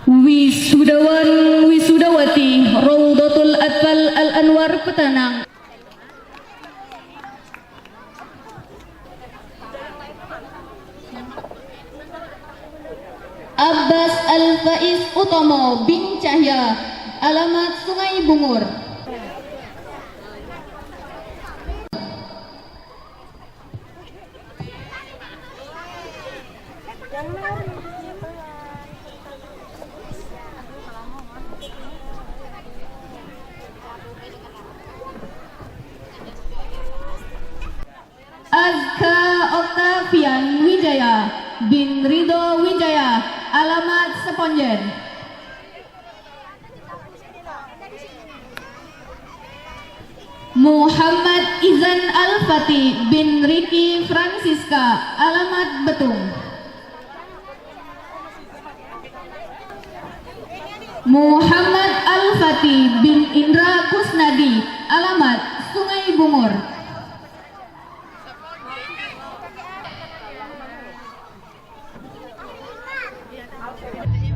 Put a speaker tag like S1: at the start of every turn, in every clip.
S1: Wisudawan Wisudawati Raudatul Atfal Al-Anwar Petanang. Abbas Al-Faiz Utomo bin Cahya, alamat Sungai Bungur. Azka Octavian Wijaya bin Ridho Wijaya, alamat Seponjen. Muhammad Izan Al-Fatih bin Riki Francisca, alamat Betung. Muhammad Al-Fatih bin Indra Kusnadi, alamat Sungai Bungur.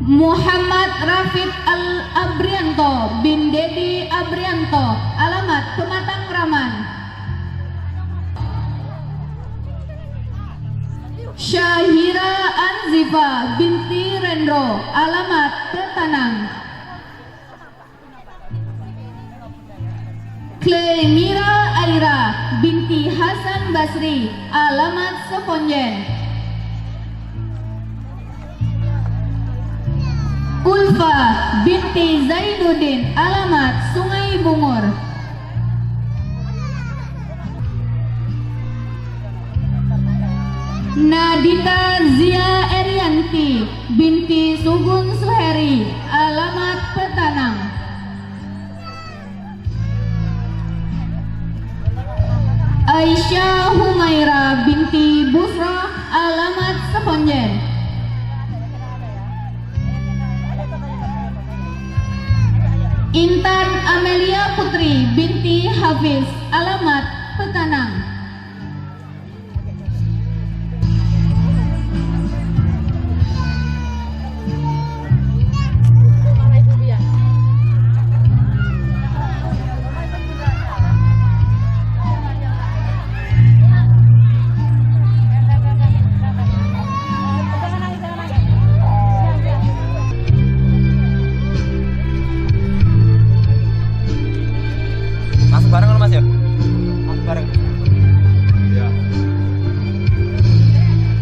S1: Muhammad Rafid Al-Abrianto bin Dedi Abrianto, alamat Pematang Raman. Syahira Anzifa binti Rendro, alamat Tetanang. Klemira Aira binti Hasan Basri, alamat Seponjen. Ulfa binti Zainuddin, alamat Sungai Bungur. Nadita Zia Erianti binti Sugun Suheri, alamat Petanang. Aisyah Humaira binti Busra, alamat Seponjen. Intan Amelia Putri binti Hafiz, alamat Petanang.
S2: Bareng Mas ya? Bareng. Ya.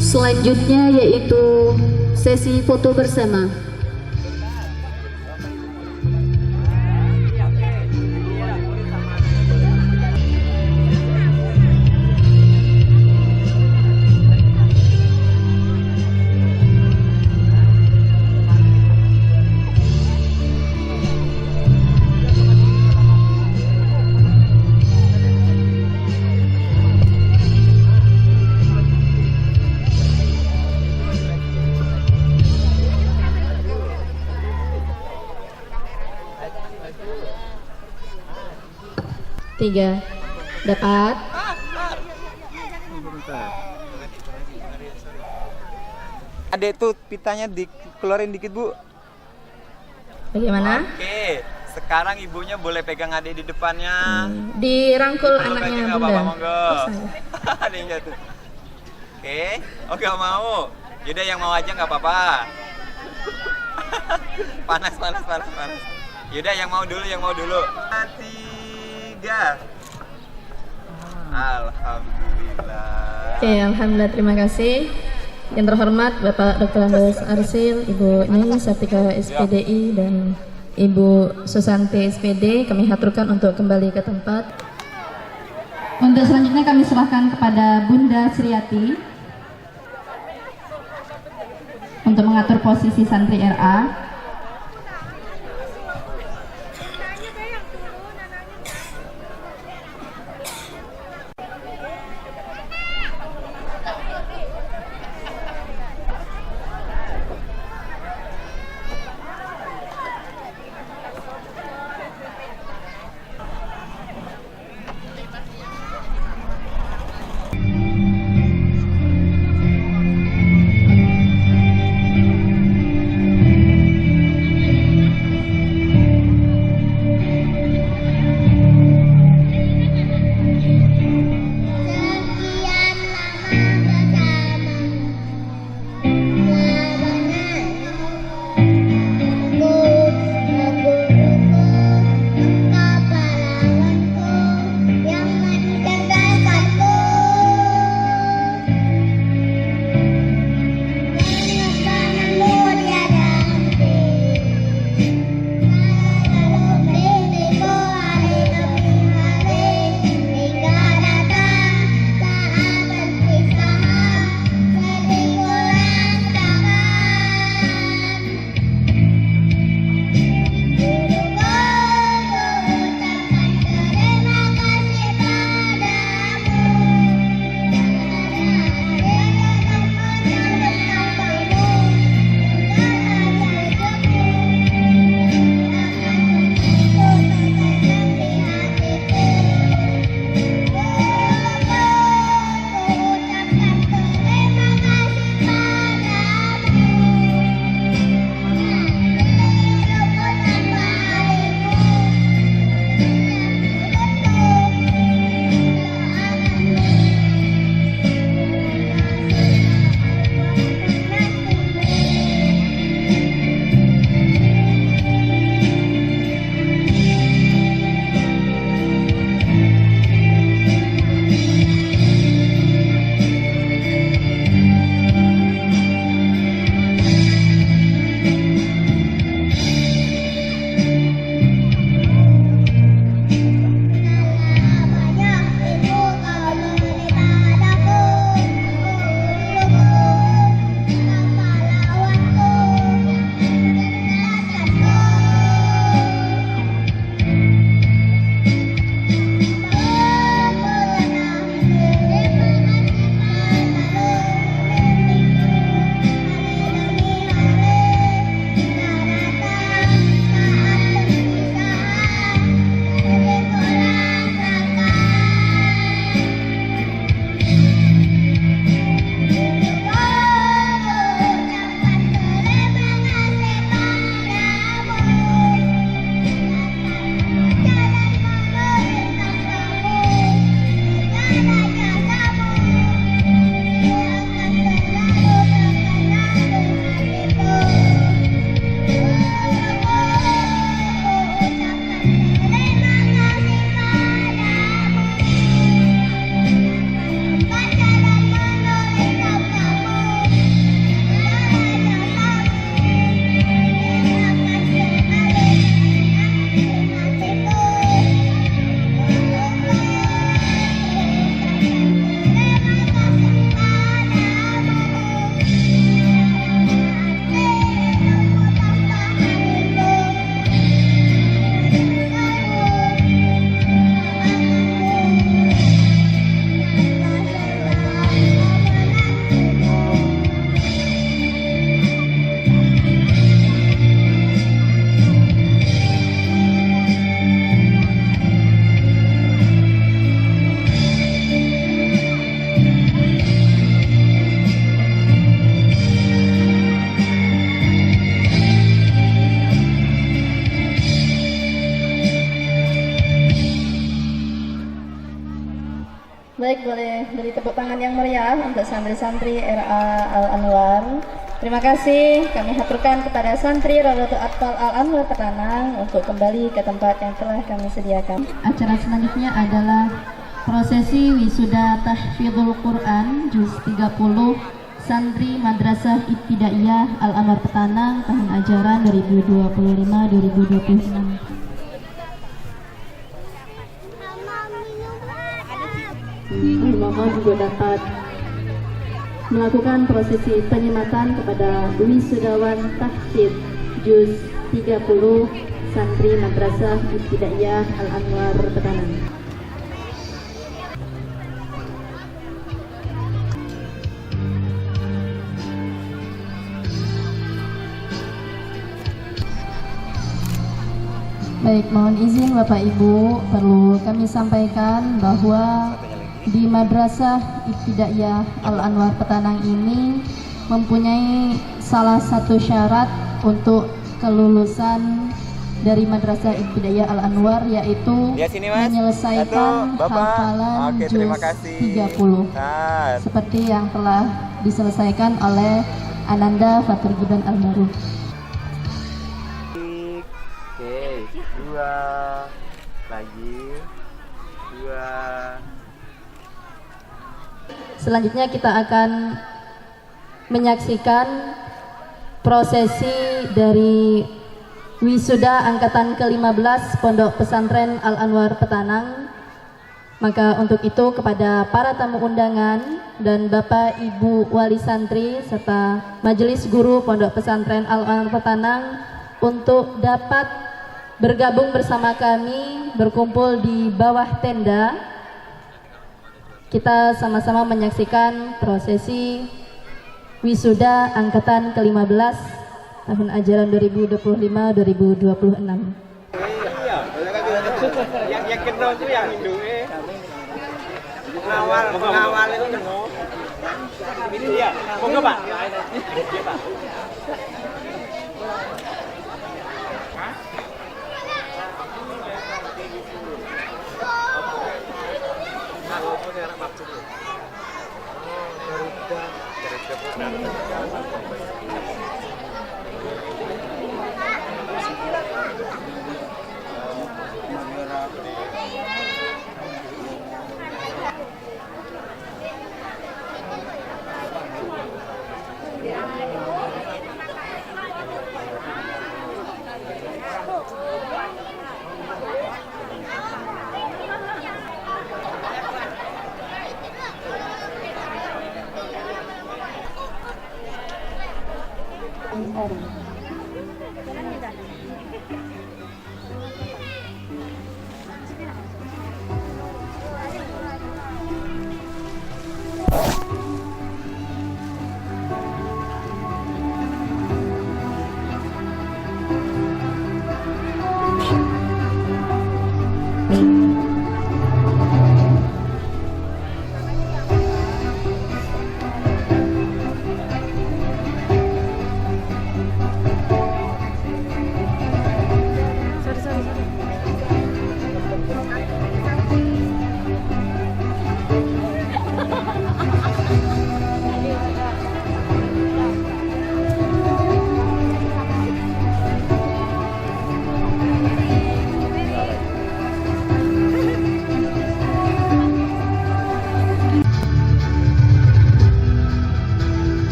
S1: Selanjutnya yaitu sesi foto bersama. Tiga, dapat.
S2: Adek tuh pitanya dikeluarin dikit Bu.
S1: Bagaimana?
S2: Oke, sekarang ibunya boleh pegang adek di depannya.
S1: Dirangkul
S2: Peluk aja
S1: anaknya
S2: nggak
S1: Bunda.
S2: apa-apa, monggo. Ada yang jatuh. Oke, oh nggak mau. Yaudah yang mau aja nggak apa-apa. panas. Yaudah yang mau dulu. 3. Alhamdulillah.
S1: Oke, alhamdulillah, terima kasih. Yang terhormat Bapak Dr. Andes Arsil, Ibu Nyai Sartika SPDI dan Ibu Susanti SPD, kami haturkan untuk kembali ke tempat. Untuk selanjutnya kami serahkan kepada Bunda Sriati untuk mengatur posisi santri RA. tangan yang meriah untuk santri-santri RA Al-Anwar. Terima kasih kami haturkan kepada santri Rodotul Atfal Al-Anwar Petanang untuk kembali ke tempat yang telah kami sediakan. Acara selanjutnya adalah prosesi wisuda tahfidzul Quran juz 30 santri Madrasah Ibtidaiyah Al-Anwar Petanang tahun ajaran 2025-2026. Mohon juga dapat melakukan prosesi penyematan kepada wisudawan tahfidz juz 30 santri Madrasah Ibtidaiyah Al-Anwar Petanang. Baik, mohon izin Bapak Ibu, perlu kami sampaikan bahwa di Madrasah Ibtidaiyah Al-Anwar Petanang ini mempunyai salah satu syarat untuk kelulusan dari Madrasah Ibtidaiyah Al-Anwar, yaitu menyelesaikan hafalan juz 30 seperti yang telah diselesaikan oleh Ananda Fatur Gibran Almarhum.
S2: Oke, 2 lagi 2.
S1: Selanjutnya kita akan menyaksikan prosesi dari wisuda angkatan ke-15 Pondok Pesantren Al-Anwar Petanang. Maka untuk itu kepada para tamu undangan dan Bapak Ibu wali santri serta majelis guru Pondok Pesantren Al-Anwar Petanang untuk dapat bergabung bersama kami berkumpul di bawah tenda. Kita sama-sama menyaksikan prosesi wisuda angkatan ke-15 tahun ajaran 2025-2026.
S2: Yang kenal itu yang Hindu pengawal itu kenal. Iya, monggo Pak. Iya Pak.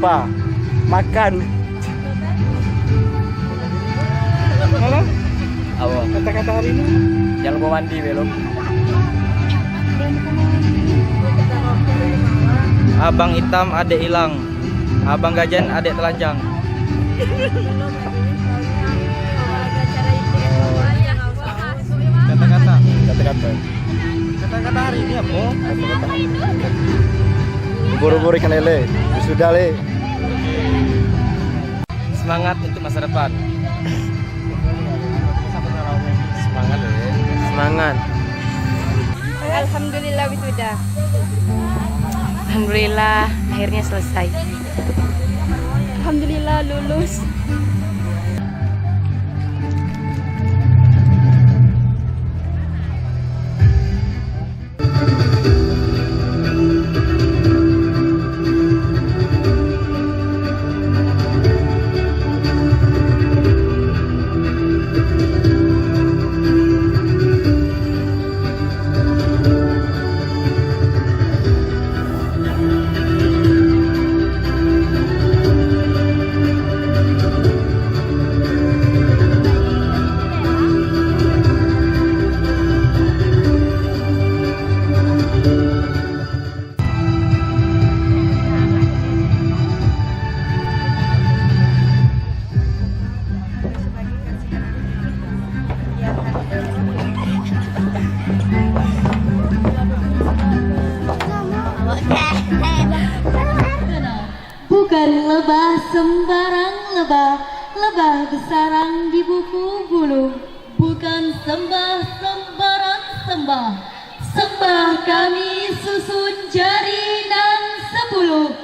S3: lupa makan. Mana?
S2: Apa?
S3: Kata-kata hari ini.
S2: Jangan lupa mandi belum. Abang hitam adek hilang. Abang gajan adek telanjang. Kata-kata. Kata-kata hari ini apa?
S3: Buru-buru ikan lele. Sudah le.
S2: Semangat untuk masa depan. Semangat ya. Semangat.
S4: Alhamdulillah wisuda. Alhamdulillah akhirnya selesai. Alhamdulillah lulus.
S5: Bukan lebah sembarang lebah, lebah bersarang di buku bulu. Bukan sembah sembarang sembah, sembah kami susun jari nan 10.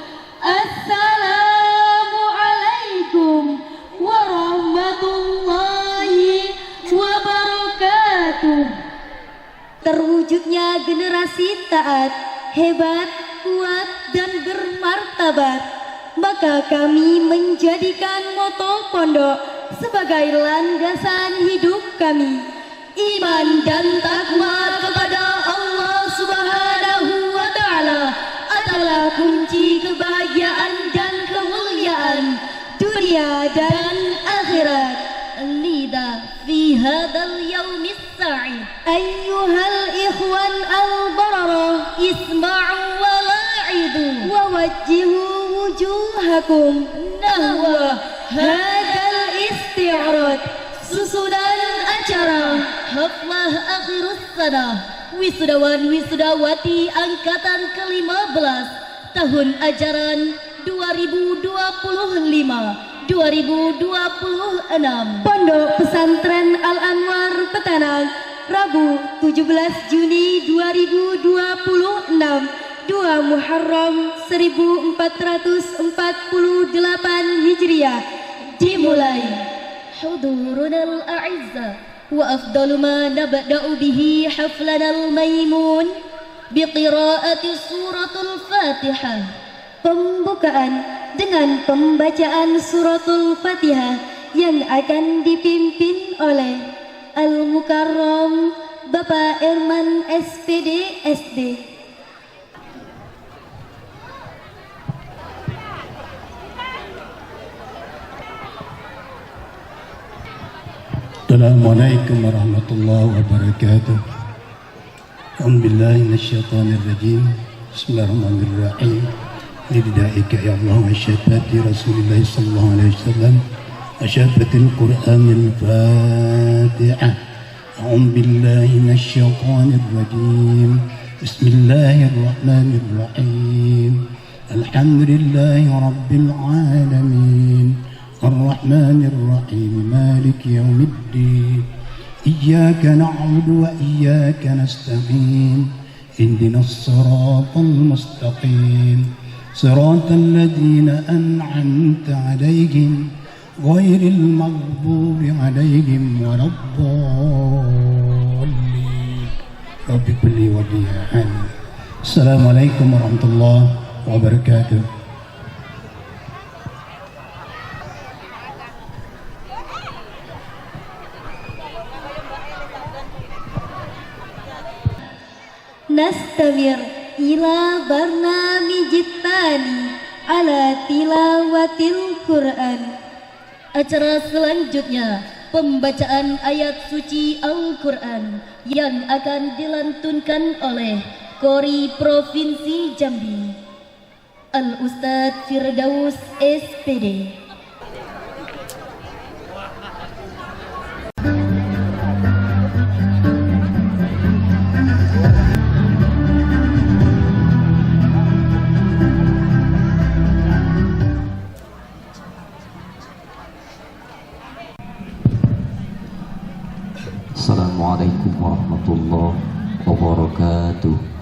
S5: Assalamualaikum warahmatullahi wabarakatuh. Terwujudnya generasi taat, hebat, kuat, dan bermartabat. Maka kami menjadikan moto pondok sebagai landasan hidup kami. Iman dan takwa kepada Allah Subhanahu wa Ta'ala adalah kunci kebahagiaan dan kemuliaan dunia dan akhirat. Lida fi hadzal yaumis sa'id ayyuhal ikhwan al-bararah isma'u wa la'idu wa wajjihu wujuhakum nahwa hadzal isti'rad. Susunan acara haflah akhirus sanah wisudawan wisudawati angkatan ke-15 tahun ajaran 2025-2026 Pondok Pesantren Al-Anwar Petanang, Rabu 17 Juni 2026, 2 Muharram 1448 Hijriah dimulai. Hudurunal a'izza wa afdalu ma nabda'u bihi haflanal maimun biqira'ati suratul Fatihah. Pembukaan dengan pembacaan suratul Fatihah yang akan dipimpin oleh Al-Mukarram Bapak Erman SPD SD.
S6: Assalamualaikum warahmatullahi wabarakatuh. Alhamdulillah minasyaitonir rajim. Bismillahirrahmanirrahim. Liddaika ya Allah wa syafati Rasulullah sallallahu alaihi wasallam wa syafatil Qur'anil Fatihah. A'udzu billahi minasyaitonir rajim. Bismillahirrahmanirrahim. Alhamdulillahi rabbil alamin. الرحمن الرحيم مالك يوم الدين إياك نعبد وإياك نستعين اهدنا الصراط المستقيم صراط الذين أنعمت عليهم غير المغضوب عليهم ولا الضالين رب كل ولي آمين. السلام عليكم ورحمة الله وبركاته.
S5: Nastamir ila barnamij tani ala tilawatil Quran. Acara selanjutnya pembacaan ayat suci Al-Quran yang akan dilantunkan oleh Kori Provinsi Jambi, Al-Ustadz Firdaus SPD.
S7: Assalamualaikum warahmatullahi wabarakatuh.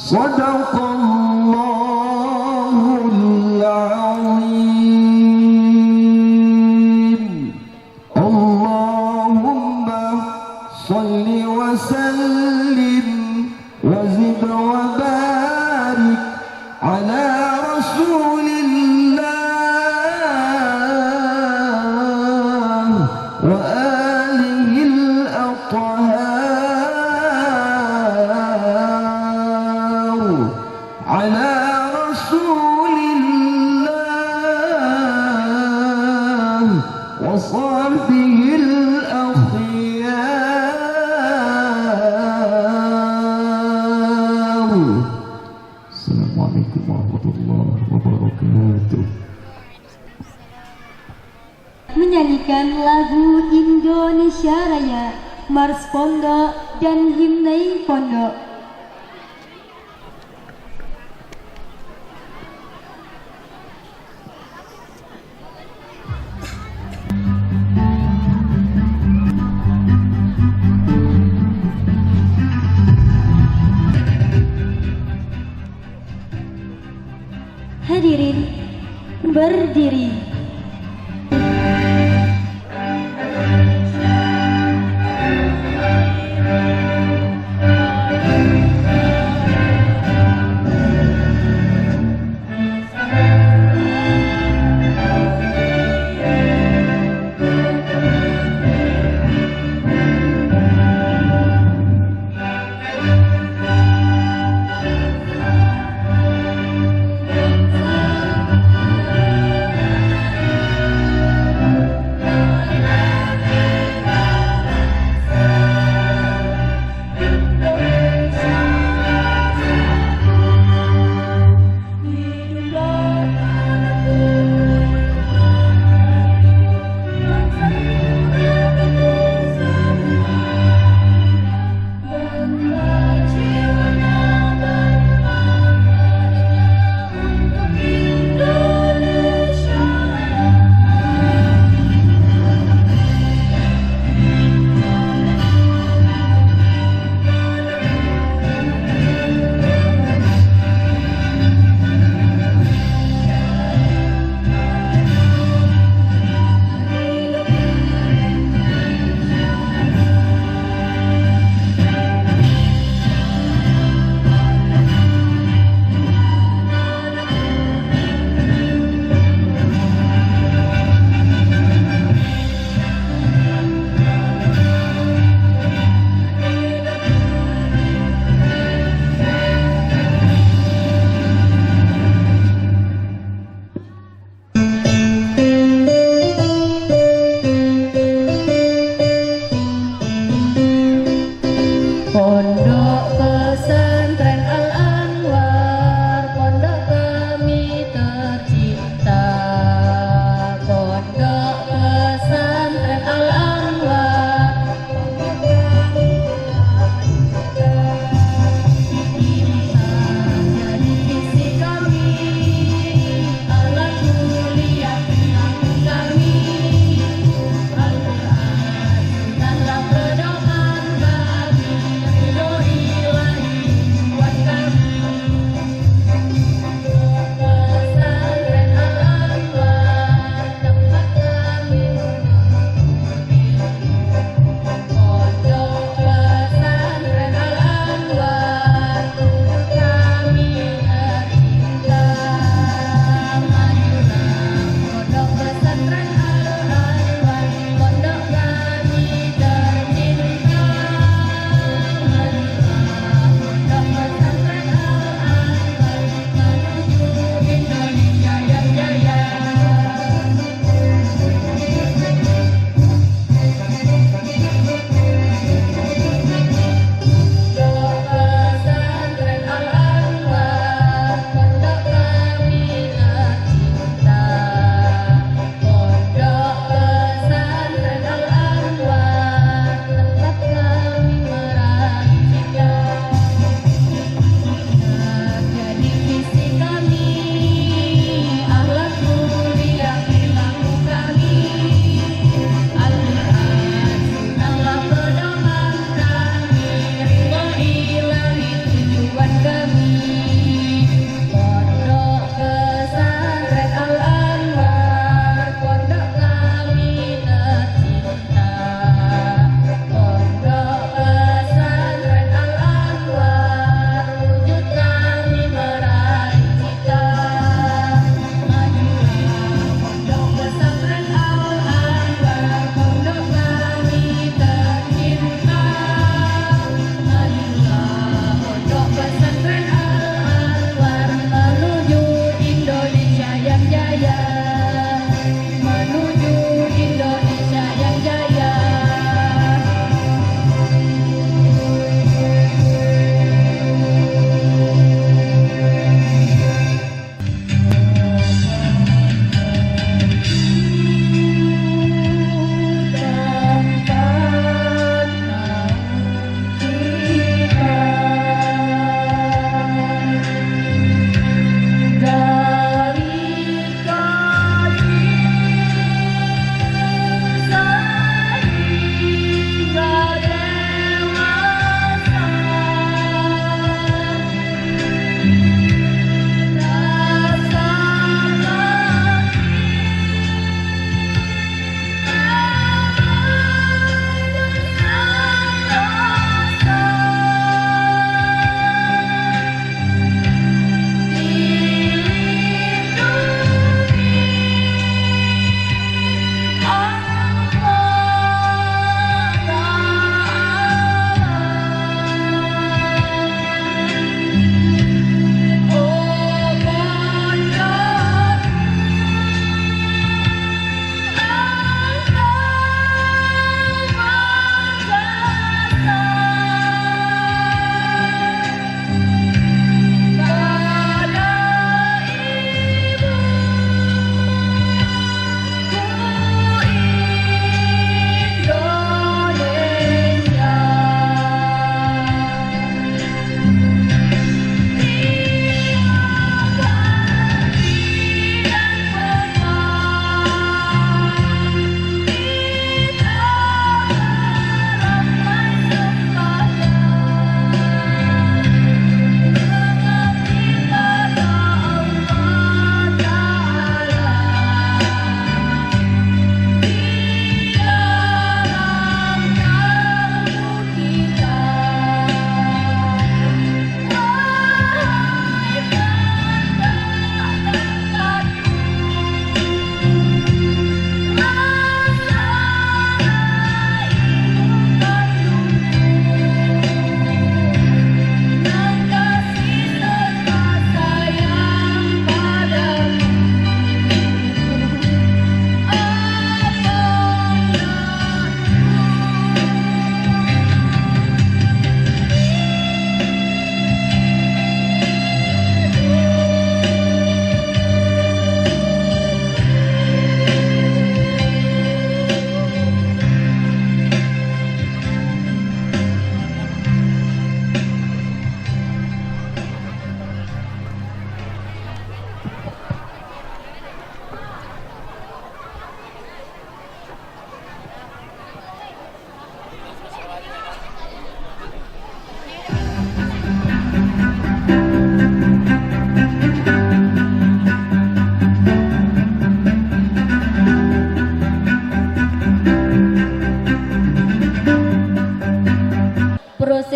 S8: Sadaqallahul azim. صل وسلم وزد وبارك على رسول الله وآله الأطهار على رسول الله وصحبه الأخيار.
S7: Assalamualaikum warahmatullahi wabarakatuh.
S5: Menyanyikan lagu Indonesia Raya, Mars Pondok dan Himne Pondok. Hadirin berdiri.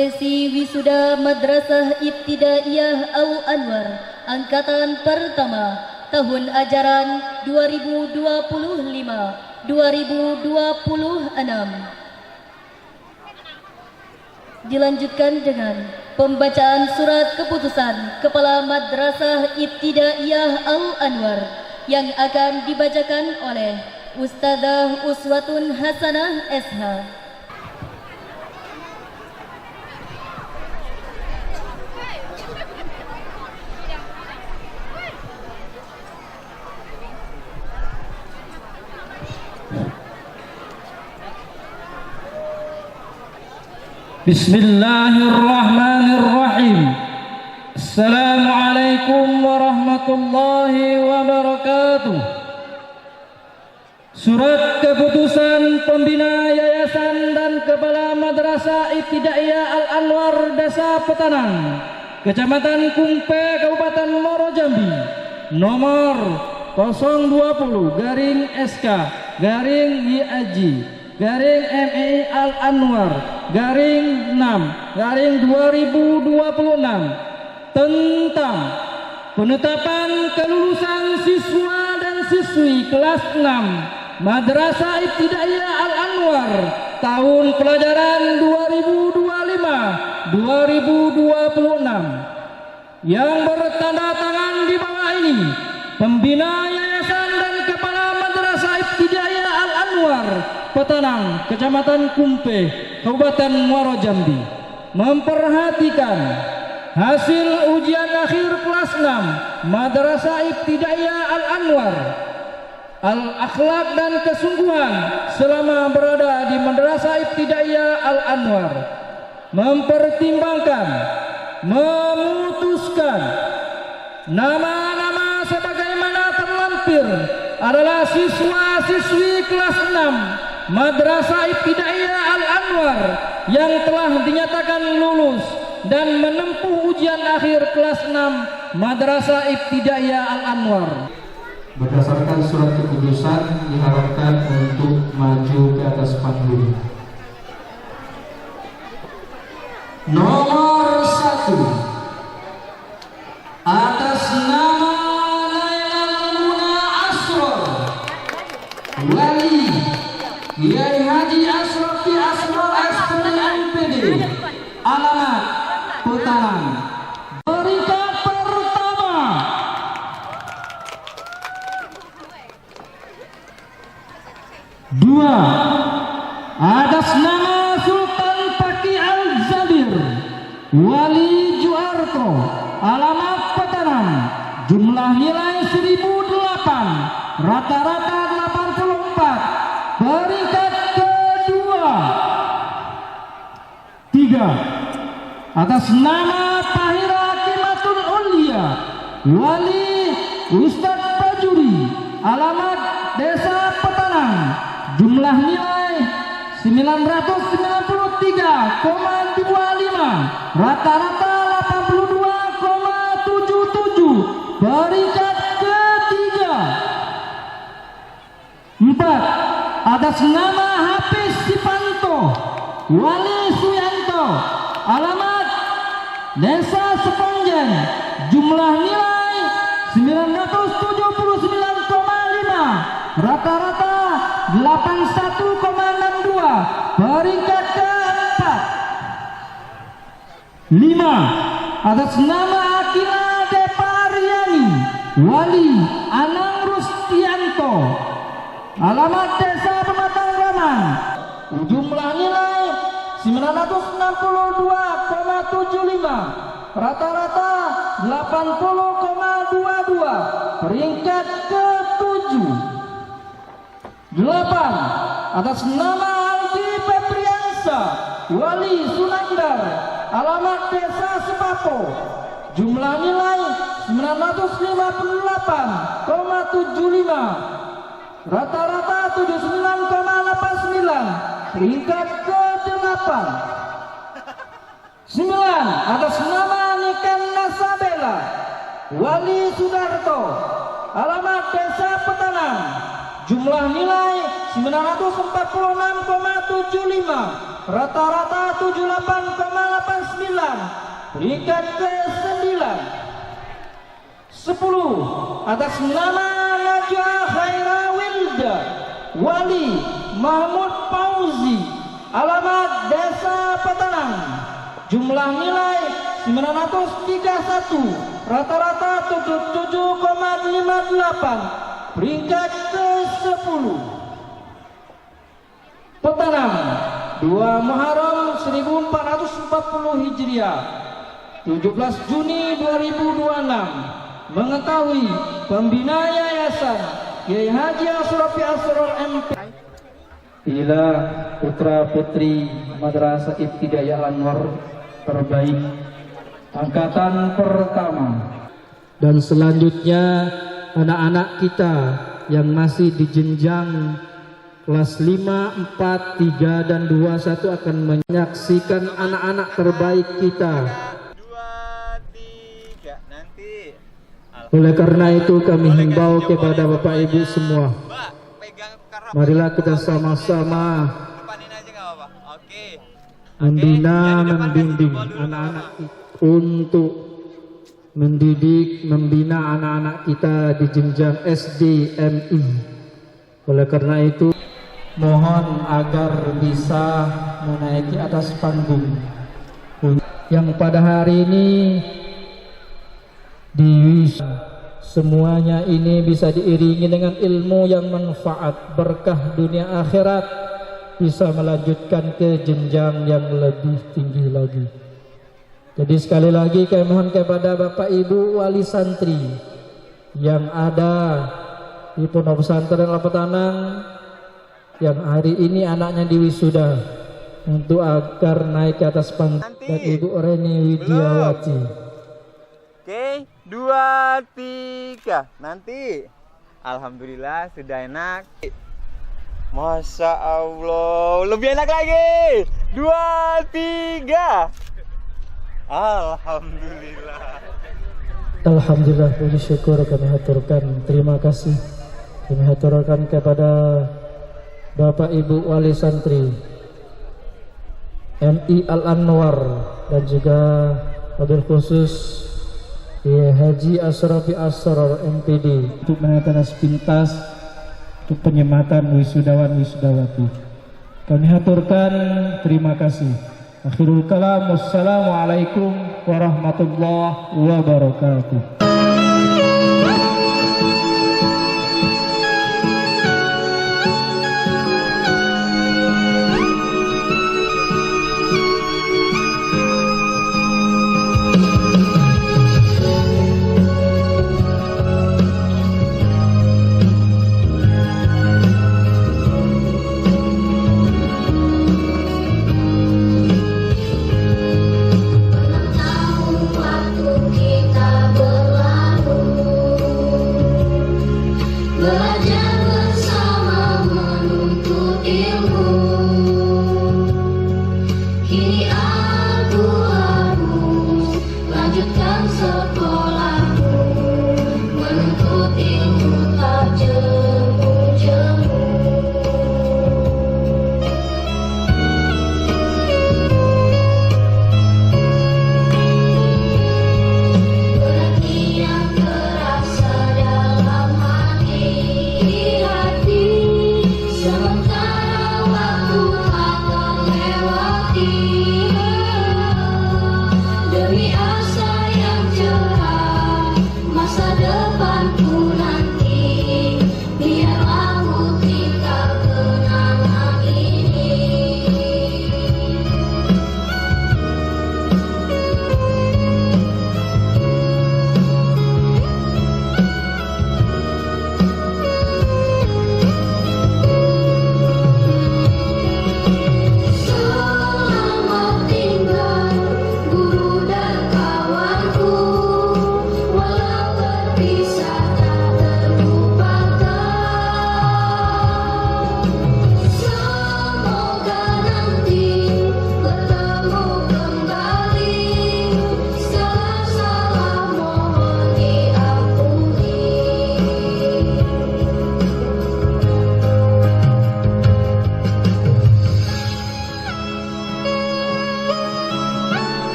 S5: Prosesi wisuda Madrasah Ibtidaiyah Al-Anwar Angkatan Pertama tahun ajaran 2025-2026 dilanjutkan dengan pembacaan surat keputusan Kepala Madrasah Ibtidaiyah Al-Anwar yang akan dibacakan oleh Ustadzah Uswatun Hasanah SH.
S9: Bismillahirrahmanirrahim. Assalamualaikum warahmatullahi wabarakatuh. Surat keputusan pembina yayasan dan kepala Madrasah Ibtidaiyah Al-Anwar Desa Petanang, Kecamatan Kumpe, Kabupaten Muaro Jambi, nomor 020-SK-YAJ-MEI Al-Anwar _6/2026 tentang penetapan kelulusan siswa dan siswi kelas 6 Madrasah Ibtidaiyah Al-Anwar tahun pelajaran 2025-2026 yang bertanda tangan di bawah ini. Pembina yayasan dan kepala Madrasah Ibtidaiyah Al-Anwar Petanang, Kecamatan Kumpe, Kabupaten Muaro Jambi, memperhatikan hasil ujian akhir kelas 6 Madrasah Ibtidaiyah Al-Anwar, al-akhlak dan kesungguhan selama berada di Madrasah Ibtidaiyah Al-Anwar, mempertimbangkan, memutuskan nama-nama sebagaimana terlampir adalah siswa-siswi kelas 6 Madrasah Ibtidaiyah Al-Anwar yang telah dinyatakan lulus dan menempuh ujian akhir kelas 6 Madrasah Ibtidaiyah Al-Anwar.
S10: Berdasarkan surat keputusan diharapkan untuk maju ke atas panggung. Nomor 1 atas nama Lailal Muna Asror Wali Kiai Haji Asrofi Asror SPD MPD, alamat Petanang. Peringkat pertama dua atas nama Sultan Paki Al-Zabir Wali Juarto, alamat Petanang, jumlah nilai 1008, rata-rata 84. Peringkat kedua 3 atas nama Tahira Hakimatul Ulia Wali Ustadz Pajuri, alamat Desa Petanang, jumlah nilai 993,25, rata-rata 82,77. Peringkat ketiga 4 atas nama Hafiz Sipanto Wali Suyanto, alamat Desa Seponjen, jumlah nilai 979,5, rata-rata 81,62. Peringkat keempat 5 atas nama Akila Depariani Wali Anang Rustianto, alamat Desa Pematang Raman, jumlah nilai 962,75, rata-rata 80,22. Peringkat ke-7 8 atas nama Aldi Febriansa Wali Sunandar, alamat Desa Sepapo, jumlah nilai 958,75, rata-rata 79,89. Peringkat ke-8 9 atas nama Niken Nasabela Wali Sudarto, alamat Desa Petanang, jumlah nilai 946,75,
S9: 75, rata-rata 78,89. Peringkat ke-9. 10 atas nama Najwa Khaira Wilda Wali Mahmud Fauzi, alamat Desa Petanang, jumlah nilai 931, rata-rata 77,58. Peringkat ke-10. Petanang, 2 Muharram 1440 Hijriah, 17 Juni 2026. Mengetahui pembina yayasan Kiai Haji Asrofi Asror MP. Bila putra putri Madrasah Ibtidaiyah Al-Anwar terbaik angkatan pertama. Dan selanjutnya anak-anak kita yang masih di jenjang kelas 5, 4, 3 dan 21 akan menyaksikan anak-anak terbaik kita.
S2: 2, 3, nanti.
S9: Oleh karena itu kami himbau kepada Bapak Ibu semua, marilah kita sama-sama membina, membimbing anak-anak untuk mendidik, membina anak-anak kita di jenjang SD, MI. Oleh karena itu mohon agar bisa menaiki atas panggung yang pada hari ini semuanya ini bisa diiringi dengan ilmu yang manfaat, berkah dunia akhirat, bisa melanjutkan ke jenjang yang lebih tinggi lagi. Jadi sekali lagi kami mohon kepada Bapak Ibu wali santri yang ada di Pondok Pesantren Petanang yang hari ini anaknya diwisuda, untuk agar naik ke atas panggung, dan Ibu Reni Widiawati.
S2: Oke, 2, 3, nanti. Alhamdulillah sudah enak. Masya Allah, lebih enak lagi. 2, 3. Alhamdulillah.
S9: Alhamdulillah, puji syukur kami haturkan. Terima kasih kami haturkan kepada Bapak Ibu wali santri MI Al-Anwar dan juga wabil khusus Haji Asrofi Asror MPD untuk menaikkan sepintas untuk penyematan wisudawan wisudawati. Kami haturkan terima kasih. Akhirul kalam, wassalamualaikum warahmatullahi wabarakatuh.
S11: Waktu kita berlalu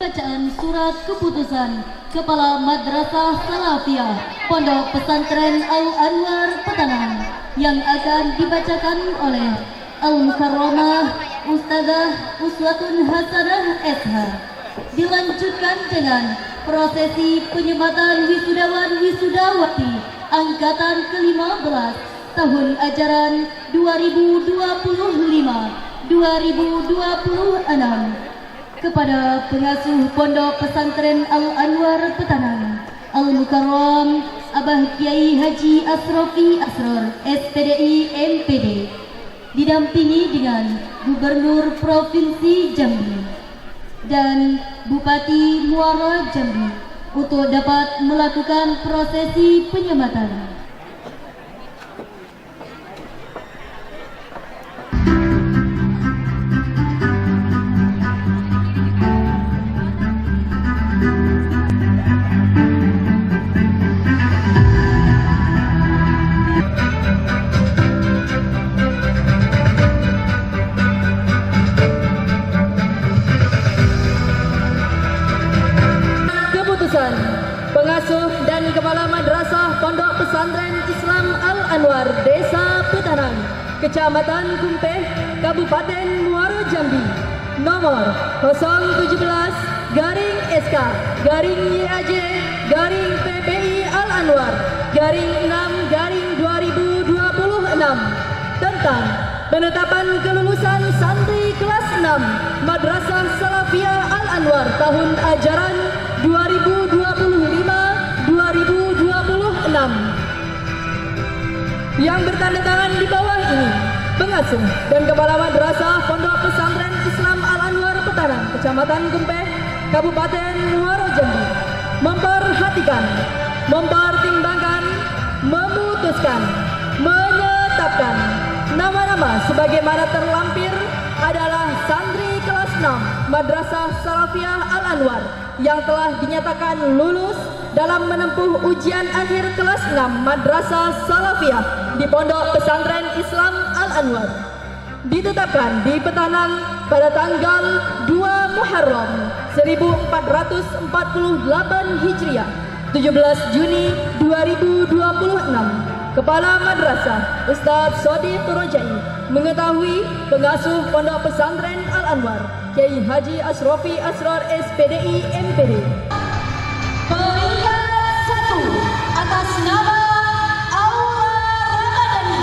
S5: pembacaan surat keputusan Kepala Madrasah Salafiyah Pondok Pesantren Al-Anwar Petanang yang akan dibacakan oleh Al-Mukarramah Ustazah Uswatun Hasanah SH. Dilanjutkan dengan prosesi penyematan wisudawan wisudawati angkatan ke-15 tahun ajaran 2025-2026 kepada pengasuh Pondok Pesantren Al-Anwar Petanang, Al-Mukarram Abah Kiai Haji Asrofi Asror SPDI MPD, didampingi dengan Gubernur Provinsi Jambi dan Bupati Muara Jambi untuk dapat melakukan prosesi penyematan.
S1: Pengasuh dan Kepala Madrasah Pondok Pesantren Islam Al-Anwar Desa Petanang, Kecamatan Kumpeh, Kabupaten Muara Jambi, nomor 017-SK-YAJ-PPI Al-Anwar-6-2026 tentang penetapan kelulusan santri kelas 6 Madrasah Salafiyah Al-Anwar tahun ajaran 2025-2026 yang bertanda tangan di bawah ini. Pengasuh dan Kepala Madrasah Pondok Pesantren Islam Al-Anwar Petanang, Kecamatan Kumpeh, Kabupaten Muara Jambi, memperhatikan, mempertimbangkan, memutuskan, menetapkan nama-nama sebagaimana terlampir adalah santri kelas 6 Madrasah Salafiyah Al-Anwar yang telah dinyatakan lulus dalam menempuh ujian akhir kelas 6 Madrasah Salafiyah di Pondok Pesantren Islam Al-Anwar, ditetapkan di Petanang pada tanggal 2 Muharram 1448 Hijriah, 17 Juni 2026. Kepala Madrasah Ustaz Sodiq Rojai mengetahui pengasuh Pondok Pesantren Al-Anwar Kiai Haji Asrofi Asror SPDI MPD.
S5: Peringkat 1 atas nama Aura Ramadhani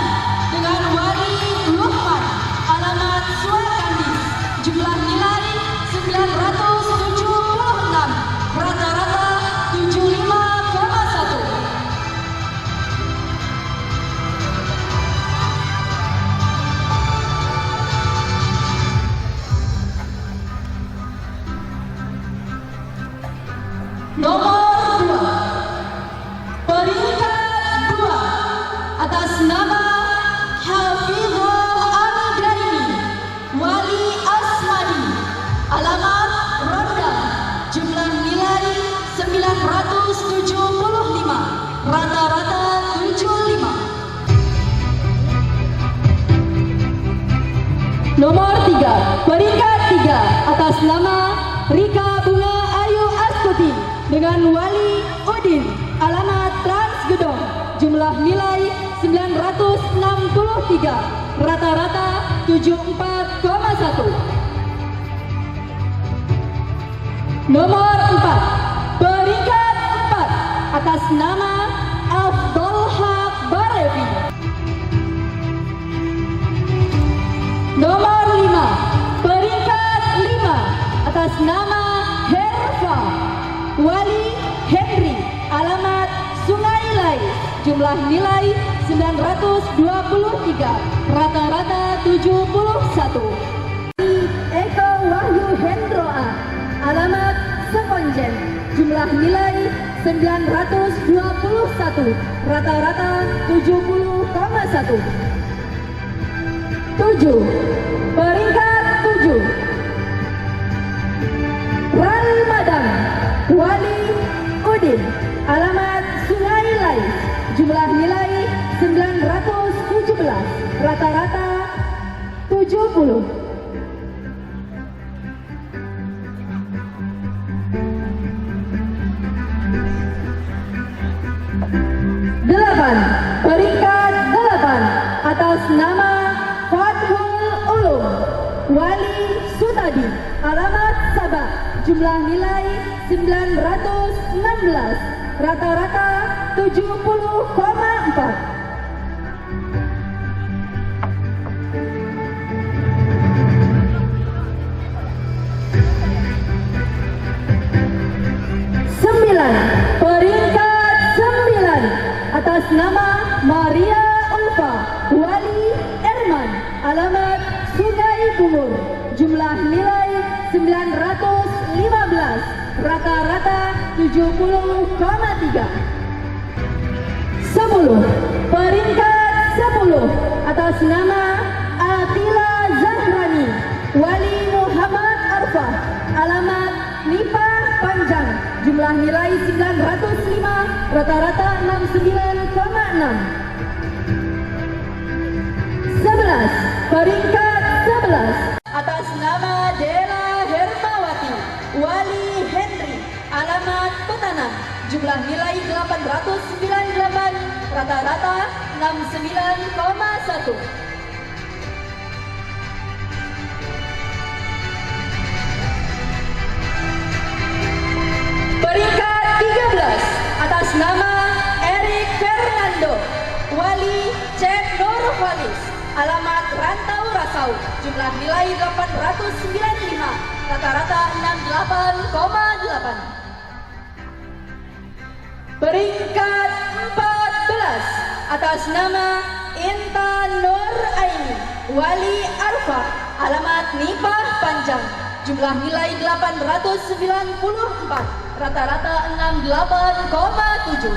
S5: dengan Wali Luqman, alamat Suakandis, jumlah nilai 976, rata-rata 75,1. Nomor 2, peringkat 2 atas nama Hafizul Al-Daimi Wali Asmadi, alamat Ronda, jumlah nilai 975, rata-rata 75. Nomor 3, peringkat 3 atas nama Rika Bunga Ayu Astuti dengan Wali Udin, alamat Transgedong, jumlah nilai 963, rata-rata 74,1. Nomor 4, peringkat 4 atas nama Afdol Haq Barevi. Nomor 5, peringkat 5 atas nama Herfa Wali Henry, alamat Sungai Lai, jumlah nilai 923, rata-rata 71. Eko Wahyu Hendroa, alamat Sekonjen, jumlah nilai 921, rata-rata 70,1. 7, peringkat 7, Ramadan Wali Udin, alamat Sungai Lai, jumlah nilai 917, rata-rata 70. jumlah nilai 916, rata-rata 70,4. Peringkat 9 atas nama Maria Ulfa Wali Erman, alamat Sungai Bungur, jumlah nilai 915, rata-rata 70,3. 10. Peringkat 10 atas nama Atila Zahrani Wali Muhammad Arfah, alamat Nipah Panjang, jumlah nilai 905, rata-rata 69,6. 11. Peringkat 11 atas nama Dela Hermawati Wali Henry, alamat Petanang, jumlah nilai 898, rata-rata 69,1. Peringkat 13 atas nama Erik Fernando Wali Cep Nurholis, alamat Rantau Rasau, jumlah nilai 895, rata-rata 68,8. Peringkat 14 atas nama Intan Nur Aini Wali Arfah, alamat Nipah Panjang, jumlah nilai 894, rata-rata 68,7.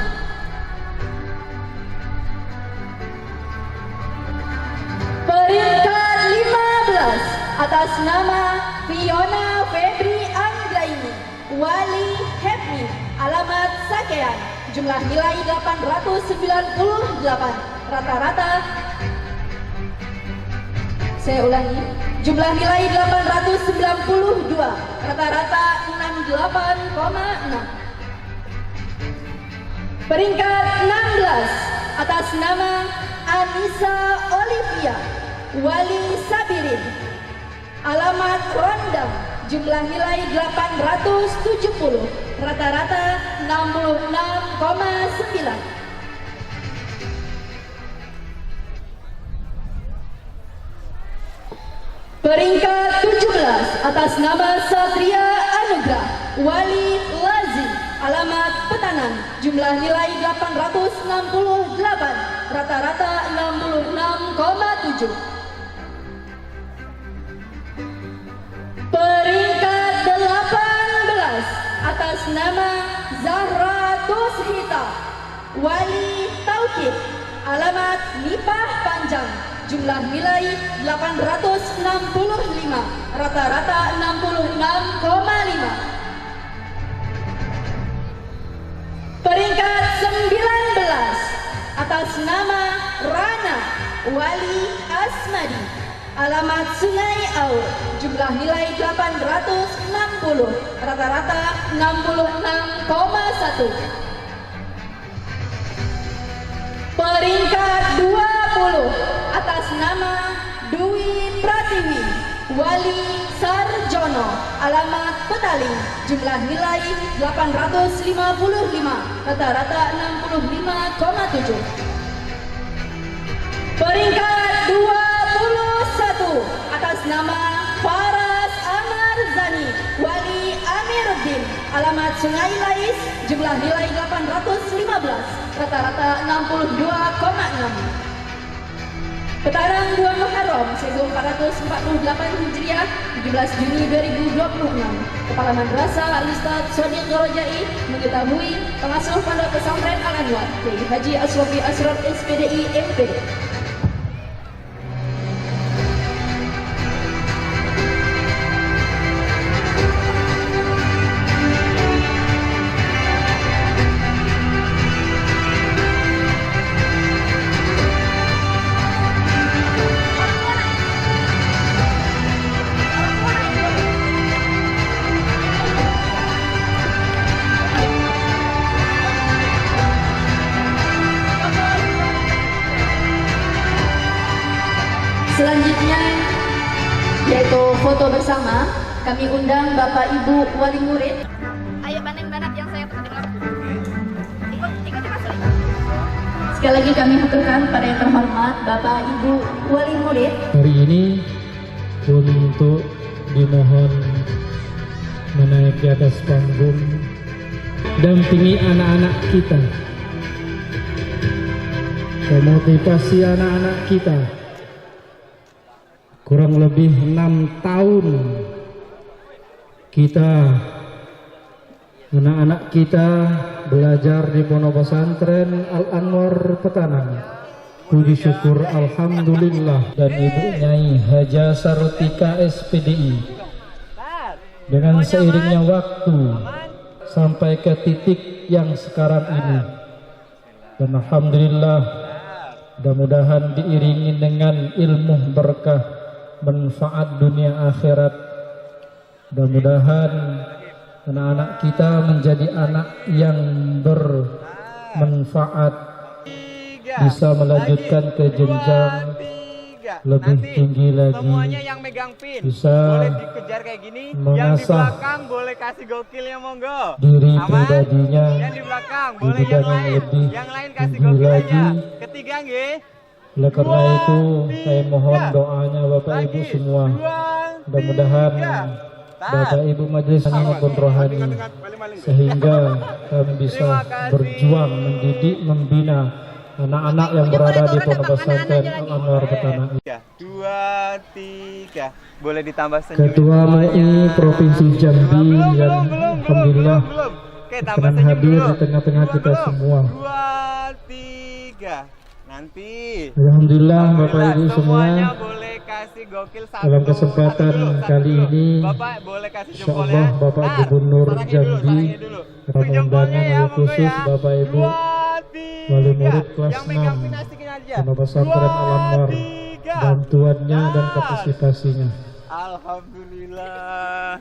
S5: Peringkat 15 atas nama Fiona Febri Anggraini Wali Happy, alamat Sakean, jumlah nilai 898, rata-rata, saya ulangi, jumlah nilai 892, rata-rata 68,6. Peringkat 16 atas nama Anissa Olivia Wali Sabirin, alamat Rondang, jumlah nilai 870, rata-rata 66,9. Peringkat 17 atas nama Satria Anugrah Wali Lazi, alamat Petanang, jumlah nilai 868, rata-rata 66,7. Peringkat 18 atas nama Zahra Tushita Wali Taukid, alamat Nipah Panjang, jumlah nilai 865, rata-rata 66,5. Peringkat 19 atas nama Rana Wali Asmadi, alamat Sungai Aur, jumlah nilai 860, rata-rata 66,1. Peringkat 20 atas nama Dwi Pratiwi Wali Sarjono, alamat Petaling, jumlah nilai 855, rata-rata 65,7. Peringkat 21 atas nama Faras Amarzani Wali Amiruddin, alamat Sungai Lais, jumlah nilai 815, rata-rata 62,6. Petarang 2 Muharram 1448 Hijriah, 17 Juni 2026. Kepala Madrasah Al-Ustadz Sodiq Gorojai mengetahui pengasuh Pondok Pesantren Al-Anwar Kiai Haji Aswafi Asrar SPDI MPD. Selanjutnya yaitu foto bersama kami undang Bapak Ibu Wali Murid.
S11: Ayo banding banat yang saya dengar. Ikuti Mas Oli.
S5: Sekali lagi kami haturkan pada yang terhormat Bapak Ibu Wali Murid.
S9: Hari ini untuk dimohon menaik di atas panggung, dampingi anak-anak kita, memotivasi anak-anak kita. Kurang lebih 6 tahun kita, anak-anak kita belajar di Pondok Pesantren Al Anwar Petanang. Puji syukur alhamdulillah. Dan Ibu Nyai Haja Sarotika SPDI, dengan seiringnya waktu sampai ke titik yang sekarang ini, dan alhamdulillah, mudah-mudahan diiringi dengan ilmu berkah, manfaat dunia akhirat. Mudah-mudahan anak-anak kita menjadi anak yang bermanfaat, bisa melanjutkan ke jenjang lebih tinggi lagi.
S2: Semuanya yang megang pin
S9: bisa
S2: boleh dikejar kayak gini, yang di belakang boleh kasih gokilnya, monggo.
S9: Diri
S2: Aman?
S9: pribadinya
S2: Yang di belakang
S9: di
S2: boleh
S9: bidang
S2: yang lain,
S9: lebih
S2: yang lain kasih
S9: tinggi
S2: gokil
S9: lagi.
S2: aja. Ketiga nggih.
S9: Oleh karena itu saya mohon doanya Bapak Ibu semua, mudah-mudahan Bapak Ibu majelis maupun rohani, sehingga kami bisa berjuang mendidik, membina anak-anak yang berada di Pondok Pesantren Al Anwar Petanang.
S2: 2, 3. Boleh ditambah senyum.
S9: Ketua MUI Provinsi Jambi yang alhamdulillah
S2: Oke, tambah
S9: akan
S2: senyum
S9: hadir
S2: dulu.
S9: di tengah-tengah kita semua.
S2: 2, 3. Nanti
S9: Alhamdulillah Bapak Ibu semua,
S2: semuanya boleh kasih gokil satu.
S9: dalam kesempatan kali ini,
S2: Bapak boleh kasih
S9: Insya
S2: jempolnya.
S9: Allah Bapak Gubernur Jambi dalam undangan
S2: ya,
S9: oleh khusus Bapak Ibu Wali Murid kelas 6 Pondok Pesantren Al Anwar, bantuannya dan partisipasinya.
S2: Alhamdulillah.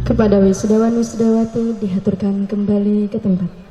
S1: Kepada wisudawan wisudawati dihaturkan kembali ke tempat.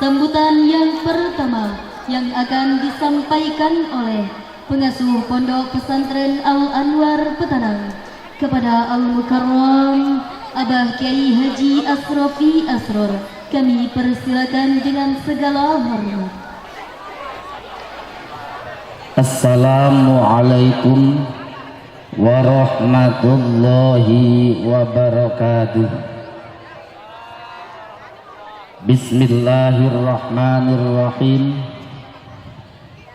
S5: Sambutan yang pertama yang akan disampaikan oleh pengasuh Pondok Pesantren Al-Anwar Petanang kepada Al-Mukarram Abah Kiai Haji Asrofi Asror, kami persilakan dengan segala hormat.
S12: Assalamualaikum warahmatullahi wabarakatuh. Bismillahirrahmanirrahim.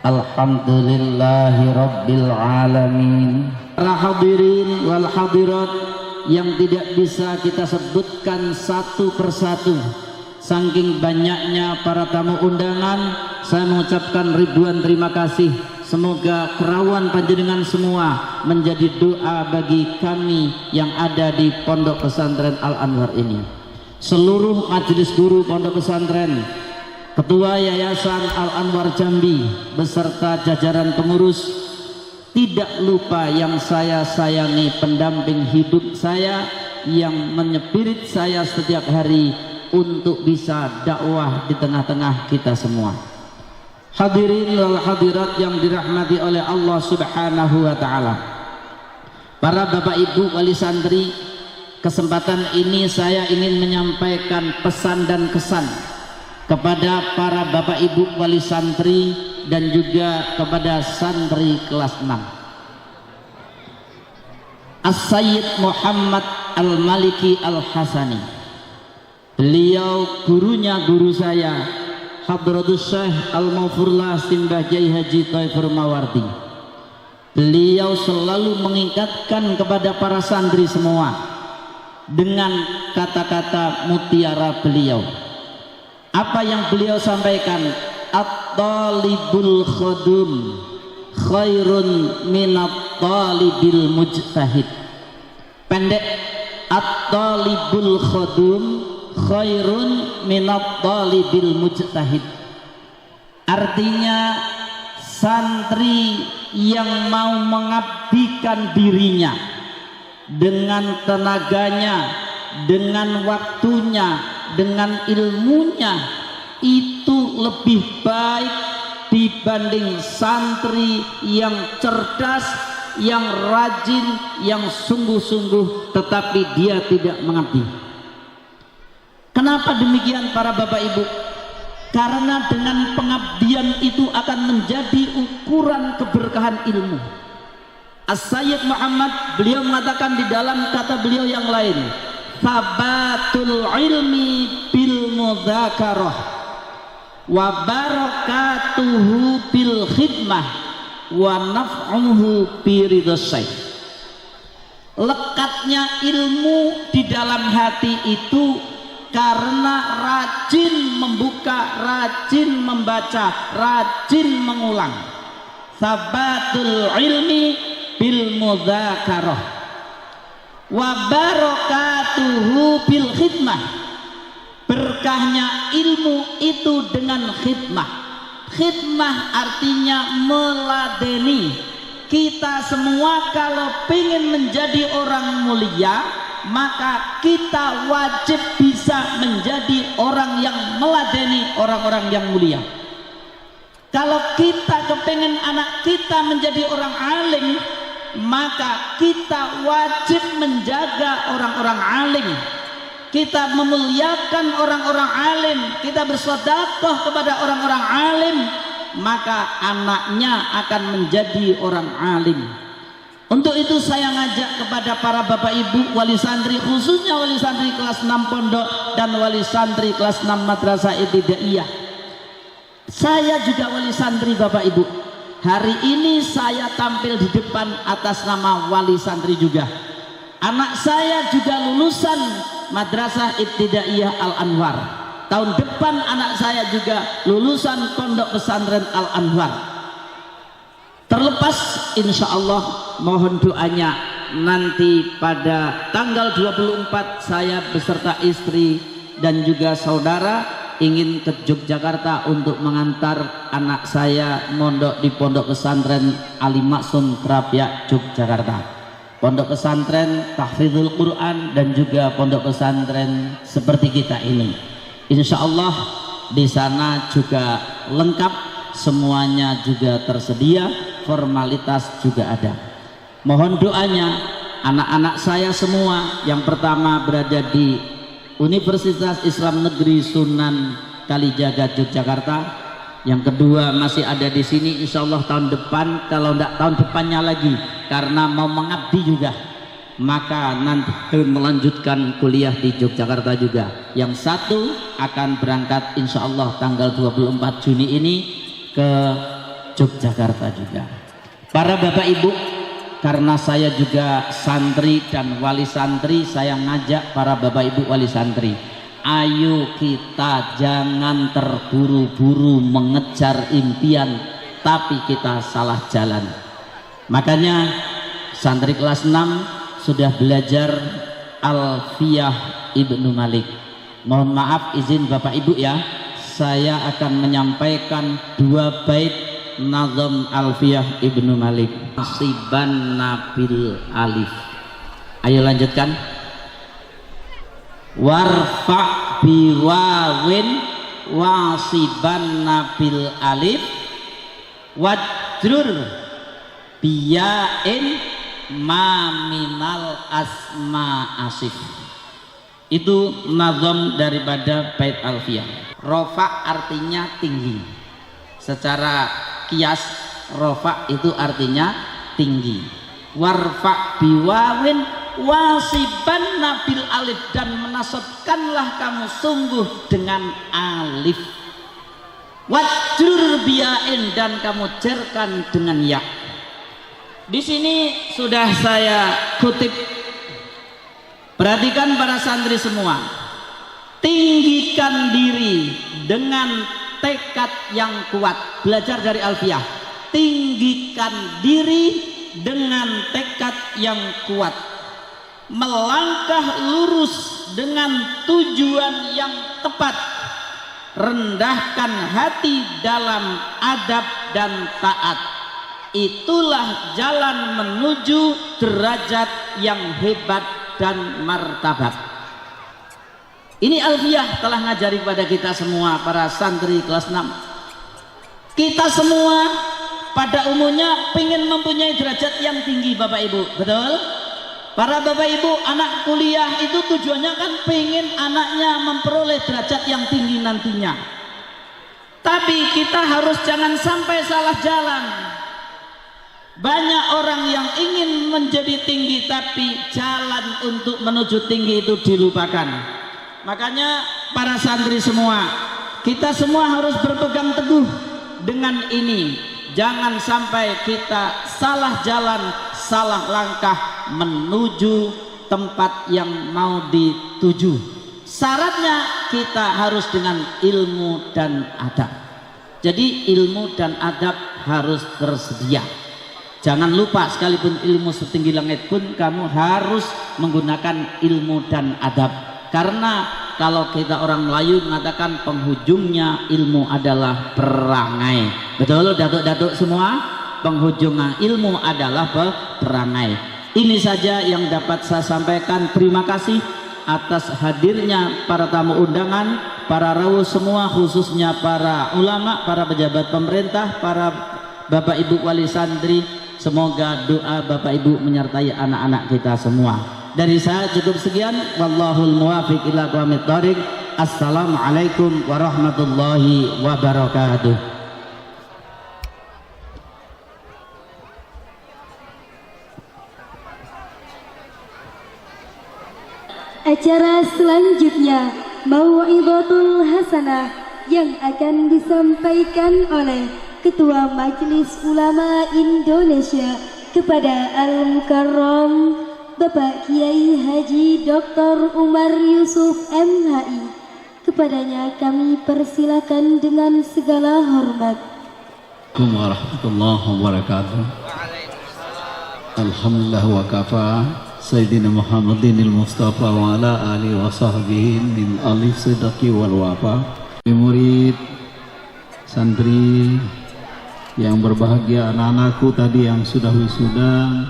S12: Alhamdulillahi rabbil alamin. Para hadirin wal hadirat yang tidak bisa kita sebutkan satu persatu, saking banyaknya para tamu undangan, saya mengucapkan ribuan terima kasih. Semoga kerawan panjenengan semua menjadi doa bagi kami yang ada di Pondok Pesantren Al-Anwar ini. Seluruh majelis guru Pondok Pesantren, Ketua Yayasan Al-Anwar Jambi beserta jajaran pengurus, tidak lupa yang saya sayangi pendamping hidup saya yang menyepirit saya setiap hari untuk bisa dakwah di tengah-tengah kita semua. Hadirin wal hadirat yang dirahmati oleh Allah Subhanahu wa taala. Para Bapak Ibu wali santri, kesempatan ini saya ingin menyampaikan pesan dan kesan kepada para Bapak Ibu wali santri dan juga kepada santri kelas 6. As-Sayyid Muhammad Al-Maliki Al-Hasani, beliau gurunya guru saya, Hadratus Syekh Al-Maufurlah Simbah Kiai Haji Thaifur Mawardi. Beliau selalu mengingatkan kepada para santri semua dengan kata-kata mutiara beliau. Apa yang beliau sampaikan? At-talibul khadum khairun minat talibil mujtahid. Pendek, at-talibul khadum khairun minat talibil mujtahid. Artinya santri yang mau mengabdikan dirinya dengan tenaganya, dengan waktunya, dengan ilmunya, itu lebih baik dibanding santri yang cerdas, yang rajin, yang sungguh-sungguh tetapi dia tidak mengabdi. Kenapa demikian para Bapak Ibu? Karena dengan pengabdian itu akan menjadi ukuran keberkahan ilmu. As-Sayyid Muhammad, beliau mengatakan di dalam kata beliau yang lain, Thabatul ilmi bil mudzakarah wa barakatuhu bil khidmah wa naf'uhu bi ridhas syekh. Lekatnya ilmu di dalam hati itu karena rajin membuka, rajin membaca, rajin mengulang. Thabatul ilmi bil mudzakarah wa barakatuhu bil khidmah. Berkahnya ilmu itu dengan khidmah. Khidmah artinya meladeni. Kita semua kalau ingin menjadi orang mulia, maka kita wajib bisa menjadi orang yang meladeni orang-orang yang mulia. Kalau kita kepengen anak kita menjadi orang alim, maka kita wajib menjaga orang-orang alim. Kita memuliakan orang-orang alim, kita bersedekah kepada orang-orang alim, maka anaknya akan menjadi orang alim. Untuk itu saya ngajak kepada para Bapak Ibu wali santri, khususnya wali santri kelas 6 pondok dan wali santri kelas 6 madrasah ibtidaiyah. Saya juga wali santri Bapak Ibu. Hari ini saya tampil di depan atas nama wali santri juga. Anak saya juga lulusan Madrasah Ibtidaiyah Al-Anwar. Tahun depan anak saya juga lulusan Pondok Pesantren Al-Anwar. Terlepas insya Allah mohon doanya nanti pada tanggal 24 saya beserta istri dan juga saudara ingin ke Yogyakarta untuk mengantar anak saya mondok di Pondok Pesantren Ali Maksum Krapyak Yogyakarta. Pondok pesantren tahfidzul Quran dan juga pondok pesantren seperti kita ini. Insya Allah di sana juga lengkap, semuanya juga tersedia, formalitas juga ada. Mohon doanya anak-anak saya semua yang pertama berada di Universitas Islam Negeri Sunan Kalijaga Yogyakarta, yang kedua masih ada di sini insya Allah tahun depan, kalau tidak tahun depannya lagi karena mau mengabdi juga, maka nanti melanjutkan kuliah di Yogyakarta juga. Yang satu akan berangkat insya Allah tanggal 24 Juni ini ke Yogyakarta juga. Para bapak ibu, karena saya juga santri dan wali santri, saya ngajak para bapak ibu wali santri, ayo kita jangan terburu-buru mengejar impian tapi kita salah jalan. Makanya santri kelas 6 sudah belajar Alfiyah Ibnu Malik. Mohon maaf izin bapak ibu ya, saya akan menyampaikan 2 bait nazam Alfiyah Ibnu Malik. Nasiban Nabil Alif. Ayo lanjutkan. Warfa biwawin wasiban nabil alif wajrur biyain maminal asma asif. Itu nazam daripada bait alfiyah. Rofa artinya tinggi, secara kias rofa itu artinya tinggi. Warfa biwawin wasiban nabil alif, dan menasabkanlah kamu sungguh dengan alif. Wajrur biyain, dan kamu jerkan dengan ya. Di sini sudah saya kutip. Perhatikan para santri semua, tinggikan diri dengan tekad yang kuat. Belajar dari alfiyah, tinggikan diri dengan tekad yang kuat, melangkah lurus dengan tujuan yang tepat, rendahkan hati dalam adab dan taat. Itulah jalan menuju derajat yang hebat dan martabat. Ini alfiyah telah ngajari kepada kita semua para santri kelas 6. Kita semua pada umumnya ingin mempunyai derajat yang tinggi bapak ibu, betul? Para bapak ibu anak kuliah itu tujuannya kan pengen anaknya memperoleh derajat yang tinggi nantinya. Tapi kita harus jangan sampai salah jalan. Banyak orang yang ingin menjadi tinggi tapi jalan untuk menuju tinggi itu dilupakan. Makanya para santri semua, kita semua harus berpegang teguh dengan ini. Jangan sampai kita salah jalan, salah langkah menuju tempat yang mau dituju. Syaratnya kita harus dengan ilmu dan adab. Jadi ilmu dan adab harus tersedia. Jangan lupa, sekalipun ilmu setinggi langit pun kamu harus menggunakan ilmu dan adab. Karena kalau kita orang Melayu mengatakan penghujungnya ilmu adalah perangai. Betul datuk-datuk semua? Penghujungnya ilmu adalah perangai. Ini saja yang dapat saya sampaikan. Terima kasih atas hadirnya para tamu undangan, para rawuh semua, khususnya para ulama, para pejabat pemerintah, para bapak ibu wali santri. Semoga doa bapak ibu menyertai anak-anak kita semua. Dari saya cukup sekian. Wallahul muwafiq ila aqwamit thoriq. Assalamualaikum warahmatullahi wabarakatuh.
S5: Acara selanjutnya Mau'izatul Hasanah yang akan disampaikan oleh Ketua Majelis Ulama Indonesia kepada Al-Mukarram
S13: Bapak Kiai Haji Dr. Umar Yusuf MHI. Kepadanya kami persilakan dengan segala hormat.
S14: Assalamualaikum warahmatullahi wabarakatuh. Alhamdulillah wa kafa Sayyidina Muhammadin al-Mustafa wa ala alihi wa sahbihi min alif sidqi wal wafa. Murid, santri yang berbahagia, anak-anakku tadi yang sudah wisuda,